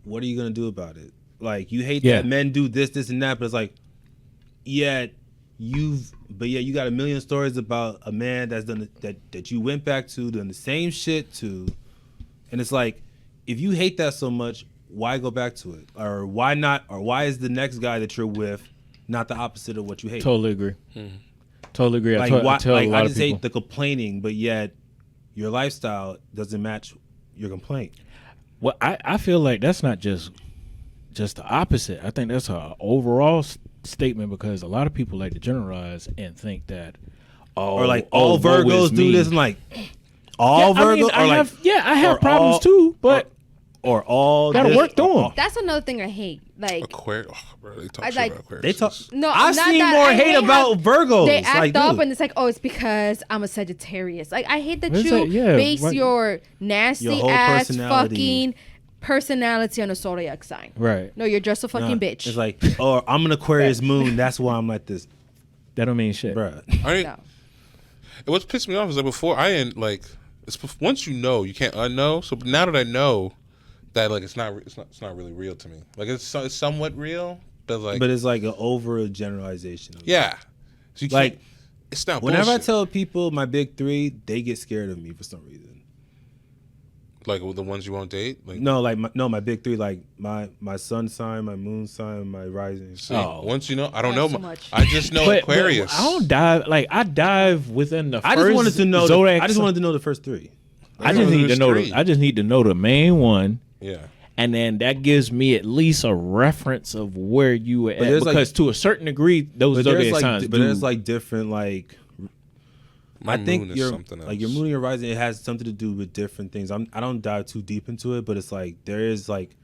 what are you going to do about it? Like, you hate that men do this and that, but it's like, you got a million stories about a man that's done that you went back to doing the same shit to. And it's like, if you hate that so much, why go back to it? Or why not? Or why is the next guy that you're with not the opposite of what you hate? Totally agree. Totally agree. Like, I tell a lot I of just people. hate the complaining, but yet your lifestyle doesn't match your complaint. Well, I feel like that's not just the opposite. I think that's an overall statement because a lot of people like to generalize and think that, or like all Virgos do this, and like all Virgos, I have problems too, but. Or all gotta work through them. That's another thing I hate. Like Aquarius, bro, they talk like, about Aquarius. They talk. No, I've not seen that. more hate about Virgos. They act like, up, dude. and it's like, oh, it's because I'm a Sagittarius. Like I hate that It's you like, base your nasty whole ass personality. fucking personality on a zodiac sign. Right. No, you're just a fucking bitch. It's like, oh, I'm an Aquarius moon. That's why I'm like this. That don't mean shit, bro. What pissed me off is that before I didn't like. Once you know, you can't unknow. So now that I know. That like it's not really real to me. Like it's somewhat real, but it's like an over generalization. Yeah, so you like it's not. Whenever bullshit. I tell people my big three, they get scared of me for some reason. Like the ones you won't date. Like my big three, like my sun sign, my moon sign, my rising. See, once you know, I don't know. So I just know Aquarius. But I don't dive. Like I dive within the. I just wanted to know. I just wanted to know the first three. I just need to know. I just need to know the main one. Yeah. And then that gives me at least a reference of where you were at. Because to a certain degree, those zodiac signs do. But there's like different, like... My moon is something else. Like your moon and your rising, it has something to do with different things. I don't dive too deep into it, but it's like there is like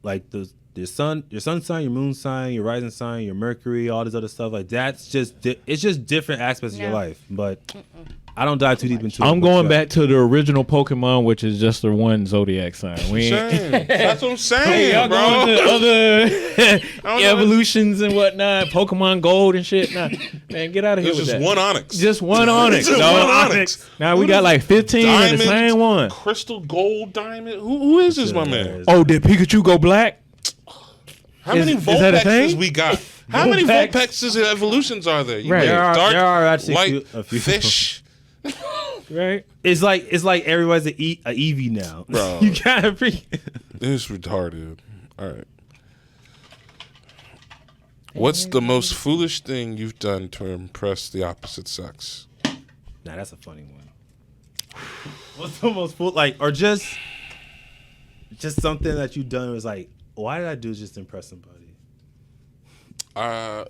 your sun sign, your moon sign, your rising sign, your Mercury, all this other stuff. Like that's just it's just different aspects of your life. But I don't dive too deep into it. I'm going back to the original Pokemon, which is just the one zodiac sign. That's what I'm saying, bro. Other evolutions and whatnot, Pokemon Gold and shit. Nah, man, get out of here with that. One Onyx. Just one Onyx. Just one Onyx. Now we got like 15 diamond, of the same one. Crystal Gold Diamond. Who is this, my man? Oh, did Pikachu go black? How many Vulpexes we got? How many Vulpexes and evolutions are there? Right. There are actually light, a few fish. Right. It's like everybody's a Eevee now. Bro. You gotta It's retarded. All right. What's the most foolish thing you've done to impress the opposite sex? Nah, that's a funny one. What's the most fool or just Just something that you done was like, why did I do just to impress somebody? Well,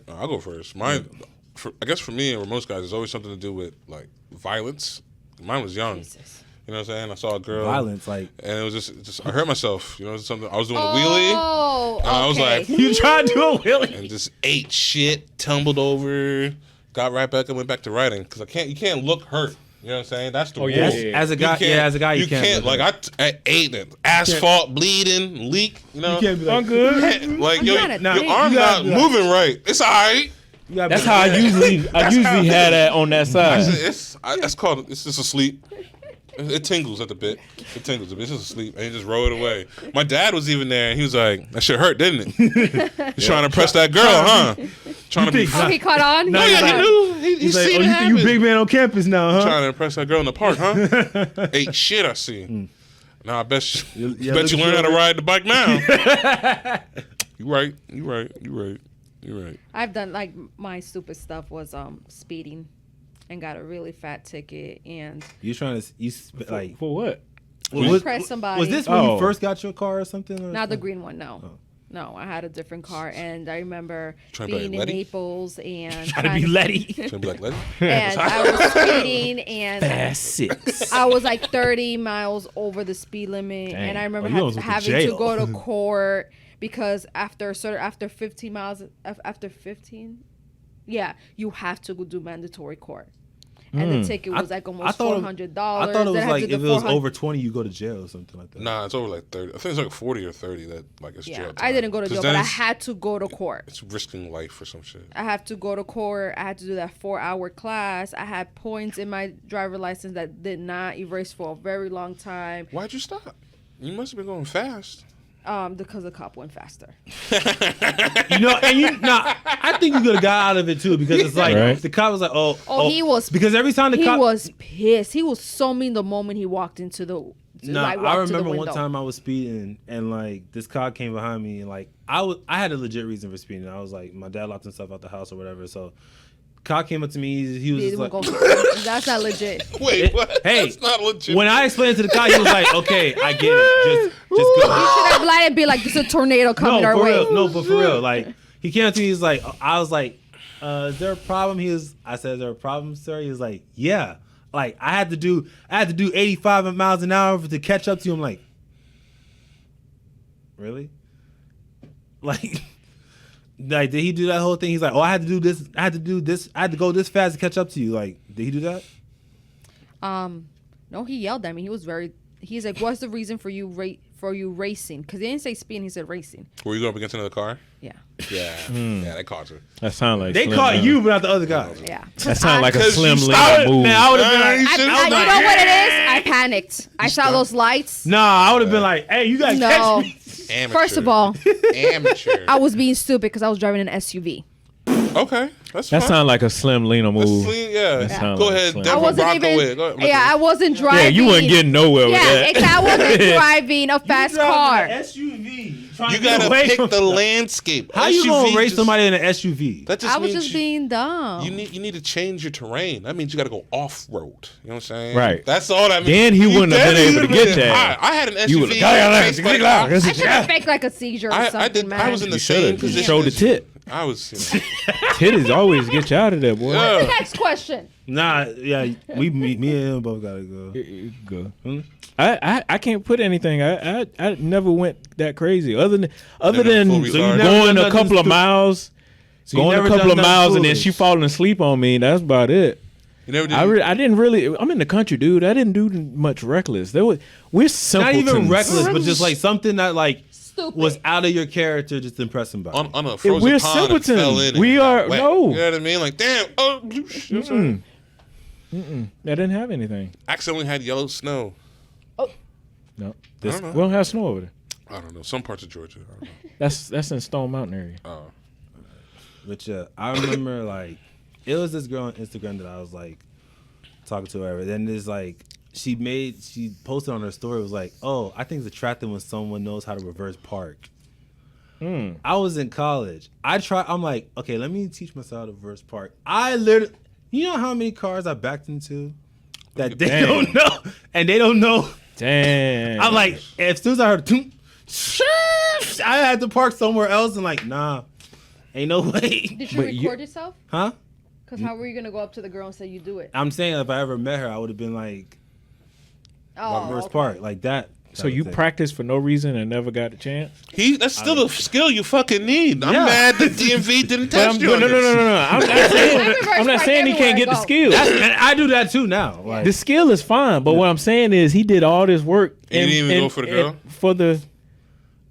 I'll go first. I guess for me and for most guys, it's always something to do with like violence. Mine was young. Jesus. You know what I'm saying? I saw a girl. Violence, like. And it was just I hurt myself. You know, something. I was doing a wheelie. Oh, And I was okay. like, You tried to do a wheelie? and just ate shit, tumbled over, got right back and went back to writing because you can't look hurt. You know what I'm saying? That's the rule. yeah. As a guy, you can't. Like I ate it, asphalt bleeding, leak. You know, You can't be like, I'm good. like I'm your trying to think. arm You not gotta be like- moving right. It's all right. you gotta be That's like, how I usually had that on that side. That's called. It's just a sleep. It tingles at the bit. It tingles a bit. It's just a sleep, and he just roll it away. My dad was even there, and he was like, "That shit hurt, didn't it?" He's trying to impress that girl, huh? Trying to be. think- Oh, he caught on. No, Oh, yeah, like- he knew. He He's like, seen oh, it you happen. big man on campus now, huh? Trying to impress that girl in the park, huh? Ate shit, I see. Now I bet you look learn how to good. ride the bike now. You right. I've done like my stupid stuff was speeding, and got a really fat ticket and You trying to like For what? impress somebody. Was this when Oh. you first got your car or something? Or Not the green one, no. No, I had a different car, and I remember Trying to be being like in Letty? Naples and Trying to be Letty. Trying to be like, Letty? and I was speeding, and Fast 6. I was like 30 miles over the speed limit, Dang. and I remember Oh, you almost went to having to jail. go to court because after 15 miles, after 15, yeah, you have to go do mandatory court. And the ticket was like almost $400. I thought it was Then I had like to do if the it was 400 over 20, you go to jail or something like that. Nah, it's over like 30. I think it's like 40 or 30 that like it's Yeah, jail time. I didn't go to 'Cause jail, then but I it's- had to go to court. It's risking life or some shit. I have to go to court. I had to do that 4-hour class. I had points in my driver license that did not erase for a very long time. Why'd you stop? You must have been going fast. Because the cop went faster. I think you could have got out of it too because it's like Right. the cop was like, oh, He was because every time the he cop was pissed. He was so mean the moment he walked into the. I walked to the remember one window. time I was speeding and like this cop came behind me and like I had a legit reason for speeding. I was like my dad locked himself out the house or whatever. So cop came up to me. He was He just didn't like, go- That's not legit. Wait, what? Hey, That's not legit. when I explained it to the cop, he was like, okay, I get it. Just You go. should have lied and be like, "There's a tornado coming our for way." real. No, but for real. Like he came up to me. He's like, I was like, is there a problem? I said, is there a problem, sir? He was like, yeah. Like I had to do 85 miles an hour to catch up to you. I'm like, really? Like did he do that whole thing? He's like, oh, I had to do this. I had to go this fast to catch up to you. Like, did he do that? No, he yelled at me. He's like, "What's the reason for you racing?" Because he didn't say speeding. He said racing. Were you going up against another car? Yeah. Yeah. Yeah, they caught you. That sound like They Slim caught Lino. you, but not the other guy. Yeah. That sound like a 'Cause Slim you Lino stopped. move. Man, I would have been like, You I, should've- you know what it is? I panicked. I saw those lights. nah, I would have been like, hey, you gotta No. catch me. Amateur. First of all, Amateur. I was being stupid because I was driving an SUV. Okay, that's That fine. sound like a Slim Lino That's move. clean, yeah. That sound Go like ahead, Slim. Devil I wasn't Bronco even. it. Go ahead. Yeah, I wasn't driving. Yeah, you wasn't getting nowhere with Yeah, that. exactly. I wasn't driving a fast car. SUV. You gotta pick the landscape. How you gonna SUV race just- somebody in an SUV? That just I was means just you- being dumb. You need to change your terrain. That means you got to go off road. You know what I'm saying? Right. That's all that means. Then he wouldn't have been then able to you get would've been that. high. I had an SUV. You would've- I should have faked like a seizure or something, I did. man. I was in the You same should've. position. You showed the as you. tit. I was. You know, Titties always get you out of there, boy. yeah. Next question. Nah, yeah, me and him both gotta go. Go. Hmm? I can't put anything. I never went that crazy. Other than full retard. So you never going done a couple nothing of miles, So you going a never couple done of nothing miles, and then foolish. she falling asleep on me. That's about it. You never did. I didn't really. I'm in the country, dude. I didn't do much reckless. We're Not simpletons. even reckless, but just like something that like Stupid. was out of your character just to impress somebody. on a frozen We're pond and simpletons. fell in. And We got are- wet. no. You know what I mean? Like damn. Oh, you know what I'm saying? I didn't have anything. Accidentally had yellow snow. No, I don't know. we don't have snow over there. I don't know. Some parts of Georgia. I don't know. That's in Stone Mountain area. Oh. But yeah, I remember like it was this girl on Instagram that I was like talking to her. Then there's like she posted on her story, it was like, oh, I think it's attractive when someone knows how to reverse park. I was in college. I'm like, okay, let me teach myself how to reverse park. I literally, you know how many cars I backed into that they Dang. don't know, and they don't know. Damn. I'm like, as soon as I heard toom, I had to park somewhere else and like, nah, ain't no way. Did you But you- record yourself? Huh? Because how were you gonna go up to the girl and say you do it? I'm saying if I ever met her, I would have been like, Oh, first okay. part, like that. So you practiced for no reason and never got the chance? That's still a skill you fucking need. I'm Yeah. mad that DMV didn't test you. No. on this. I'm not saying, I'm not saying he can't get the skill. And I do that too now. Like, The skill is fine, but what I'm saying is he did all this work. He didn't even go for the girl? For the,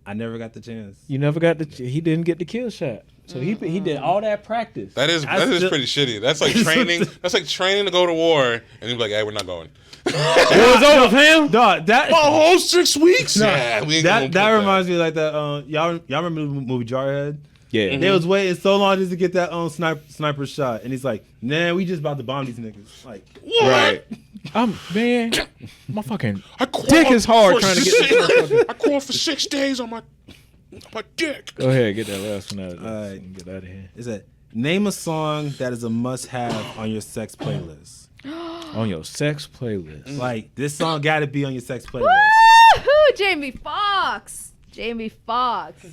I never got the chance. you never got the. He didn't get the kill shot. So he did all that practice. That is still- pretty shitty. That's like training. That's like training to go to war, and you're like, "Hey, we're not going." War's over, fam. Dog, that A whole 6 weeks. Yeah, we ain't gonna that put reminds me like that. Y'all remember the movie Jarhead? Yeah. They was waiting so long just to get that sniper shot, and he's like, "Nah, we just about to bomb these niggas." Like, Right. Man, my fucking I qualified dick is hard for trying to get this motherfucker. I qualified for 6 days on my dick. Go ahead, get that last one out of there. All right. And get out of here. is it name a song that is a must-have on your sex playlist? On your sex playlist. Like this song got to be on your sex playlist. Woo! Jamie Foxx. Jamie Foxx.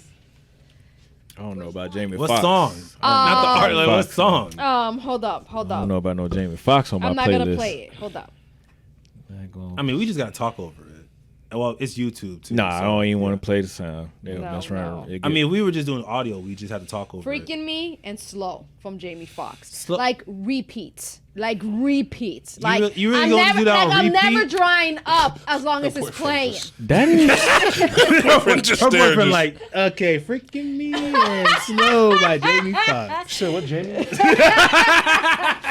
I don't know about Jamie What Foxx. song? Not the art. Like, what Fox. song? Hold up. I don't know about no Jamie Foxx on my I'm not playlist. gonna play it. Hold up. I mean, we just gotta talk over it. Well, it's YouTube too. Nah, I so, don't even yeah. want to play the sound. They'll No, mess around. no. It I get- mean, if we were just doing audio, we just had to talk over it. Freaking Me and Slow from Jamie Foxx. Slow- Like repeats. Like repeats. Like you really I'm gonna never, do that like, on I'm never repeat? drying up as long as it's playing. that is. Just Her there, boyfriend just- like, okay, freaking me and slow by Jamie Foxx. Shit, what Jamie?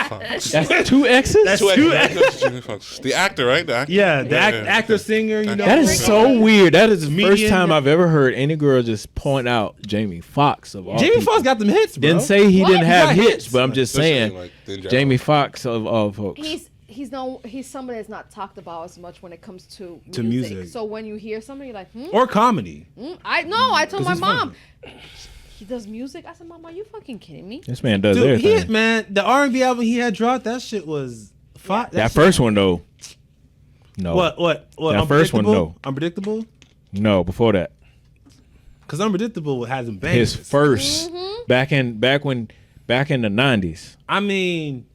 That's 2 X's. That's Two two actors. That's Jamie Foxx. The actor, right? The actor. Yeah, the Yeah. actor singer. You know, That is so weird. That is the first Comedian. time I've ever heard any girl just point out Jamie Foxx of all Jamie people. Foxx got them hits, bro. Didn't say he What? didn't He have got hits, hits. but I'm just Especially, saying like, in general. Jamie Foxx of all folks. He's somebody that's not talked about as much when it comes to To music. music. So when you hear somebody you're like, or comedy. I told 'Cause my he's mom, he does music. I said, Mom, are you fucking kidding me? This man does Dude, everything. man, the R&B album he had dropped, that shit was fire. That first one though. No. What? That first one, no. Unpredictable? No, before that. Because Unpredictable has them bangers. His 1st back in the 90s. I mean,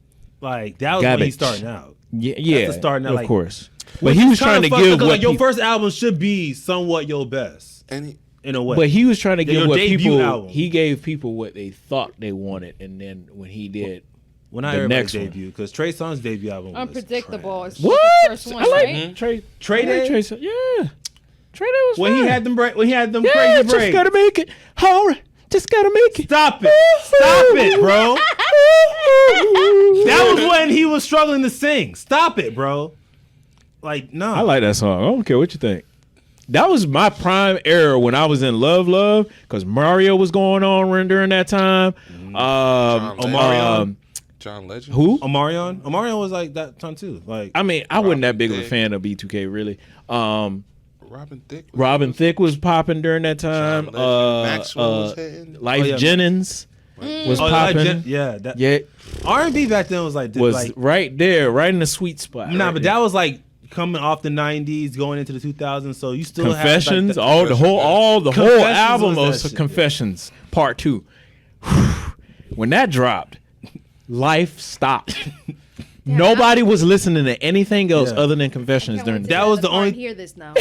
like, that was when he Garbage. starting out. Yeah, the start now, of like- course. But Which he is was trying kinda to fucked give up, 'cause, what like, your people, first album should be somewhat your best, And in a way. but he was trying to give Your what debut people. album. He gave people what they thought they wanted, and then when he did, Well, not the everybody's next one. debut, because Trey Songz's debut album was Unpredictable. trash. Is what? the first one, I like right? Trey. Trey I like Day? Trey Song- yeah, Trey Day was When fine. he had them yeah, crazy just breaks. gotta make it. All right, just gotta make it. Stop it. Stop it, bro. That was when he was struggling to sing. Stop it, bro. Like, no. I like that song. I don't care what you think. That was my prime era when I was in Love, because Mario was going on during that time. Omarion. John Legend. Who? Omarion. Omarion was like that time too. Like, I mean, I wasn't that big of a Thicke. fan of B2K really. Robin Thicke. Robin Thicke was popping during that time. John Legend. Maxwell was hitting. Life Oh, yeah. Jennings was like, popping. yeah. Yeah, R&B back then was like, was like right there, right in the sweet spot. nah, right but there. that was like coming off the 90s, going into the 2000s. So you still Confessions, have all the whole Confessions album was that of shit, Confessions Part 2. When that dropped, life stopped. Nobody was listening to anything else Yeah. other than Confessions during That was the only- Hear this now.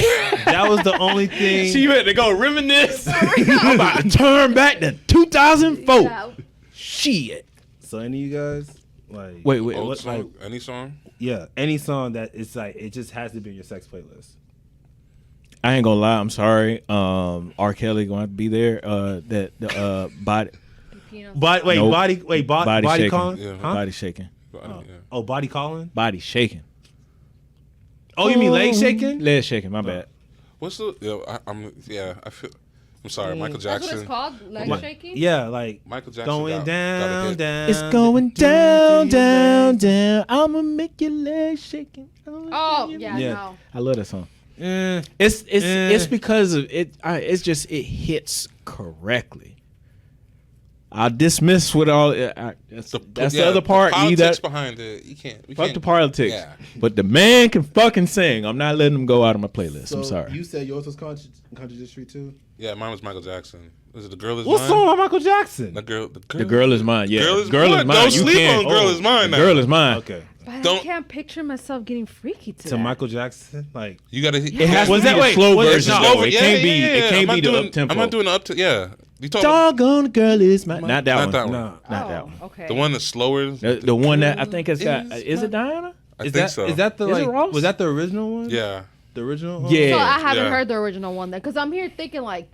that was the only thing. She had to go reminisce. I'm about to turn back to 2004. Yeah. Shit. So any of you guys like Wait. Old what, song, like any song? yeah, any song that it's like it just has to be in your sex playlist. I ain't gonna lie. I'm sorry. R. Kelly going to have to be there. Body But wait, Nope. body Body shaking. calling? Yeah. Huh? body shaking. Yeah. Oh, body calling? Body shaking. Oh, you mean leg shaking? Leg shaking. My bad. What's the? I feel. I'm sorry, Michael That's what Jackson. it's called? Leg Like- shaking? Yeah, like Michael Jackson going got a down, hit. down. It's going down, down, down. I'ma make your legs shaking. Oh, yeah, Yeah. no. I love that song. Eh, It's because of it. It's just it hits correctly. I dismiss with all. That's the other part. The Leave politics that. behind it. You can't. We Fuck can't, the politics. Yeah. But the man can fucking sing. I'm not letting him go out of my playlist. So I'm sorry. You said yours was contradictory too. Yeah, mine was Michael Jackson. Was it The Girl Is What Mine? song by Michael Jackson? The girl Is mine. Yeah, Girl Is Girl Mine. Is mine. Don't You sleep can't. on Girl Is Mine. The now. Girl Is mine. Okay. But Don't- I can't picture myself getting freaky to To that. Michael Jackson, like You gotta. It has Was to be that- the wait, slow was it- version no, though. It can't be. It can't be the up tempo. I'm not doing the up to. Yeah. You talking Doggone Girl Is mine. Not that Not one. that one. no. Not Oh, that one. okay. the one that's slower? The one that I think has got. Is it Diana? I Is think that so. is that the Is it like? Ross? Was that the original one? Yeah. The original. Yeah. So I haven't Yeah. heard the original one then, because I'm here thinking like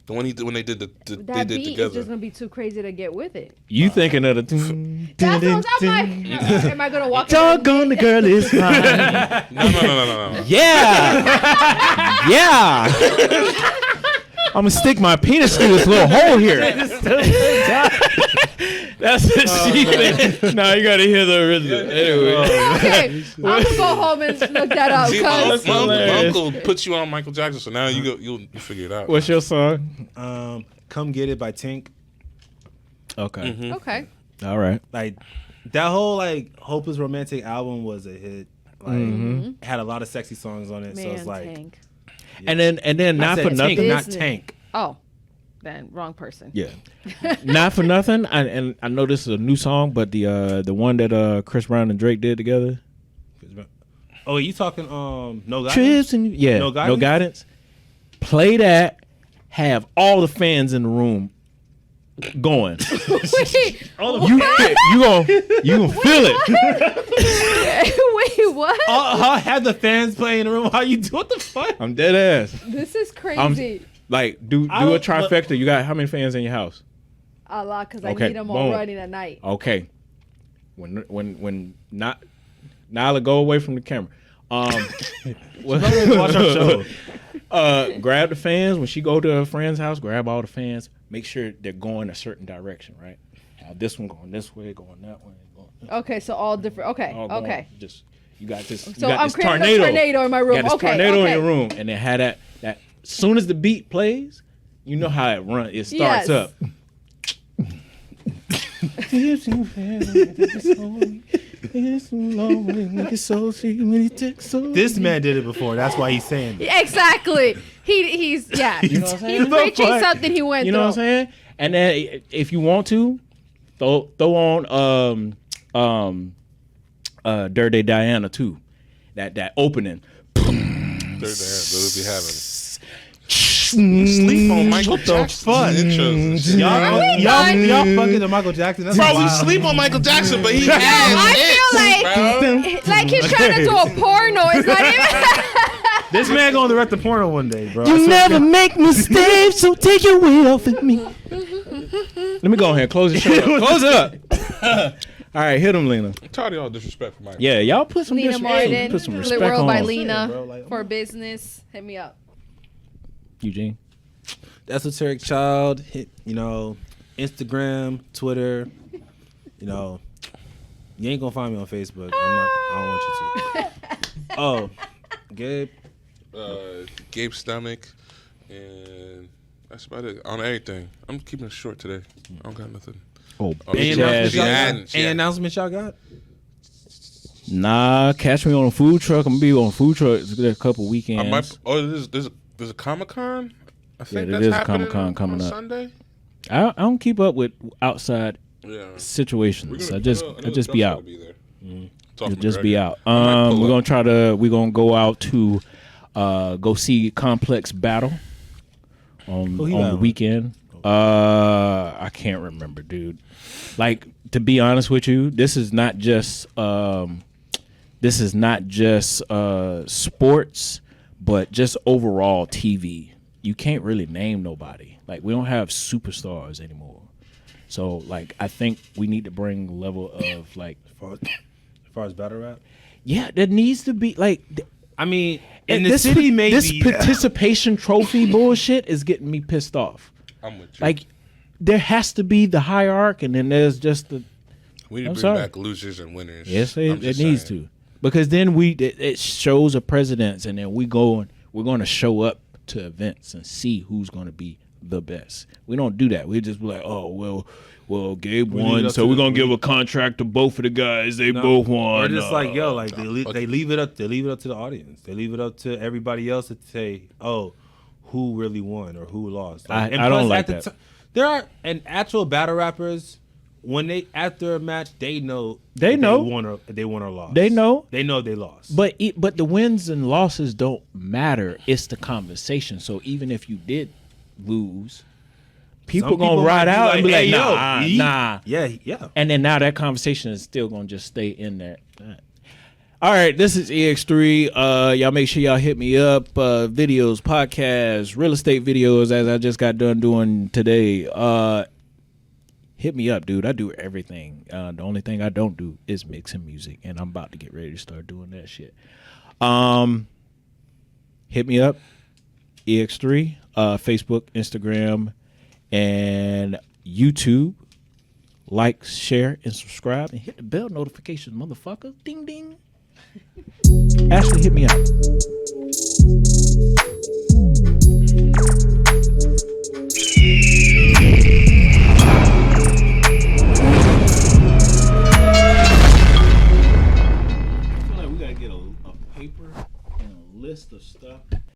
The one he did when they did they that did beat is together. just gonna be too crazy to get with it. You thinking of the? That's what I'm like. Am I gonna walk? in there and Doggone the Girl Is mine. No. Yeah. Yeah. I'm gonna stick my penis through this little hole here. That's what she thinks. No, you gotta hear the original. Anyway. Okay, I'm gonna go home and look that up. See, Cause my uncle puts you on Michael Jackson, so now you'll figure it out. What's your song? Come Get It by Tink. Okay. Mm-hmm. okay, All right. Like that whole like Hopeless Romantic album was a hit. Like had a lot of sexy songs on it. man, so it's like Tank. And then I not said for Tink, nothing. not Business. Tank. Oh, then wrong person. Yeah. Not for nothing. And I know this is a new song, but the one that Chris Brown and Drake did together. Oh, you talking No Guidance? Trips and No Guidance? No Guidance. Play that. Have all the fans in the room going. Wait, You gonna feel it. wait, what? I'll have the fans playing in the room while you do what the fuck? I'm dead ass. This is crazy. Like do I a don't- trifecta. You got how many fans in your house? A lot, because I Okay, need them all boom. running at night. Okay. When not Nyla, go away from the camera. Watch our show. Grab the fans when she go to her friend's house. Grab all the fans. Make sure they're going a certain direction, right? Have this one going this way, going that way. Okay, so all different. Okay, All going- okay. Just you got this. You So got I'm this creating tornado. a tornado in my room. You got this Okay, tornado okay. in your room, and then had that. As soon as the beat plays, you know how it runs. It starts Yes. up. This man did it before. That's why he's saying it. Exactly. He's yeah. You know what I'm saying? He's preaching something he went You know what I'm through. saying? And then if you want to, throw on Dirty Diana too. That opening. Those be having. Sleep on Michael Jackson intros and shit. Y'all fucking the Michael Jackson. That's Bro, we wild. sleep on Michael Jackson, but he has I feel like he's trying to do a porno. It's not even. This man gonna direct the porno one day, bro. You never make mistakes, so take your weight off of me. Let me go ahead and close the show up. Close it up. All right, hit him, Lena. I'm tired of y'all disrespect for Michael. Yeah, y'all put some Lena Martin, put some Lit respect World by on Lena bro, like, for business. Hit me up. Eugene. Esoteric Child. Hit, Instagram, Twitter. You ain't gonna find me on Facebook. I don't want you to. Oh, Gabe. Gabe Stomach, and that's about it on everything. I'm keeping it short today. I don't got nothing. Oh, Any bitch ass. announcements y'all got? ads, Any yeah. announcements y'all got? Nah, catch me on a food truck. I'm gonna be on a food truck a couple weekends. There's a Comic-Con. I think there that's is a happening Comic-Con coming on up. Sunday. I don't keep up with outside Yeah. situations. I just be out. Just be out. We're gonna go out to go see Complex Battle on Who he the battling? weekend. I can't remember, dude. Like, to be honest with you, this is not just sports, but just overall TV. You can't really name nobody. Like, we don't have superstars anymore. So, like, I think we need to bring a level of, like, As far as battle rap? yeah, there needs to be, like, I mean, in the this, city, maybe. this participation trophy bullshit is getting me pissed off. I'm with you. Like, there has to be the hierarchy, and then there's just the we need I'm to bring sorry. back losers and winners. yes, I'm it just needs saying. to, because then it shows a precedence, and then we're going to show up to events and see who's going to be the best. We don't do that. We just be like, oh well, Gabe We leave it won, up so to we're the- gonna give a contract to both of the guys. They both won. Or just like, yo, like they fuck leave it up. They leave it up to the audience. They leave it up to everybody else to say, oh, who really won or who lost. Like, I don't like at that. There are actual battle rappers. When they after a match, they know They if know. they won or lost. They know. They know they lost. But the wins and losses don't matter. It's the conversation. So even if you did lose, people Some gonna people ride might be out and be "Hey, like, yo, nah. yeah. And then now that conversation is still gonna just stay in there. All right, this is EX3. Y'all make sure y'all hit me up. Videos, podcasts, real estate videos, as I just got done doing today. Hit me up, dude. I do everything. The only thing I don't do is mixing music, and I'm about to get ready to start doing that shit. Hit me up, EX3, Facebook, Instagram, and YouTube. Like, share, and subscribe, and hit the bell notifications, motherfucker. Ding, ding. Ashley, hit me up.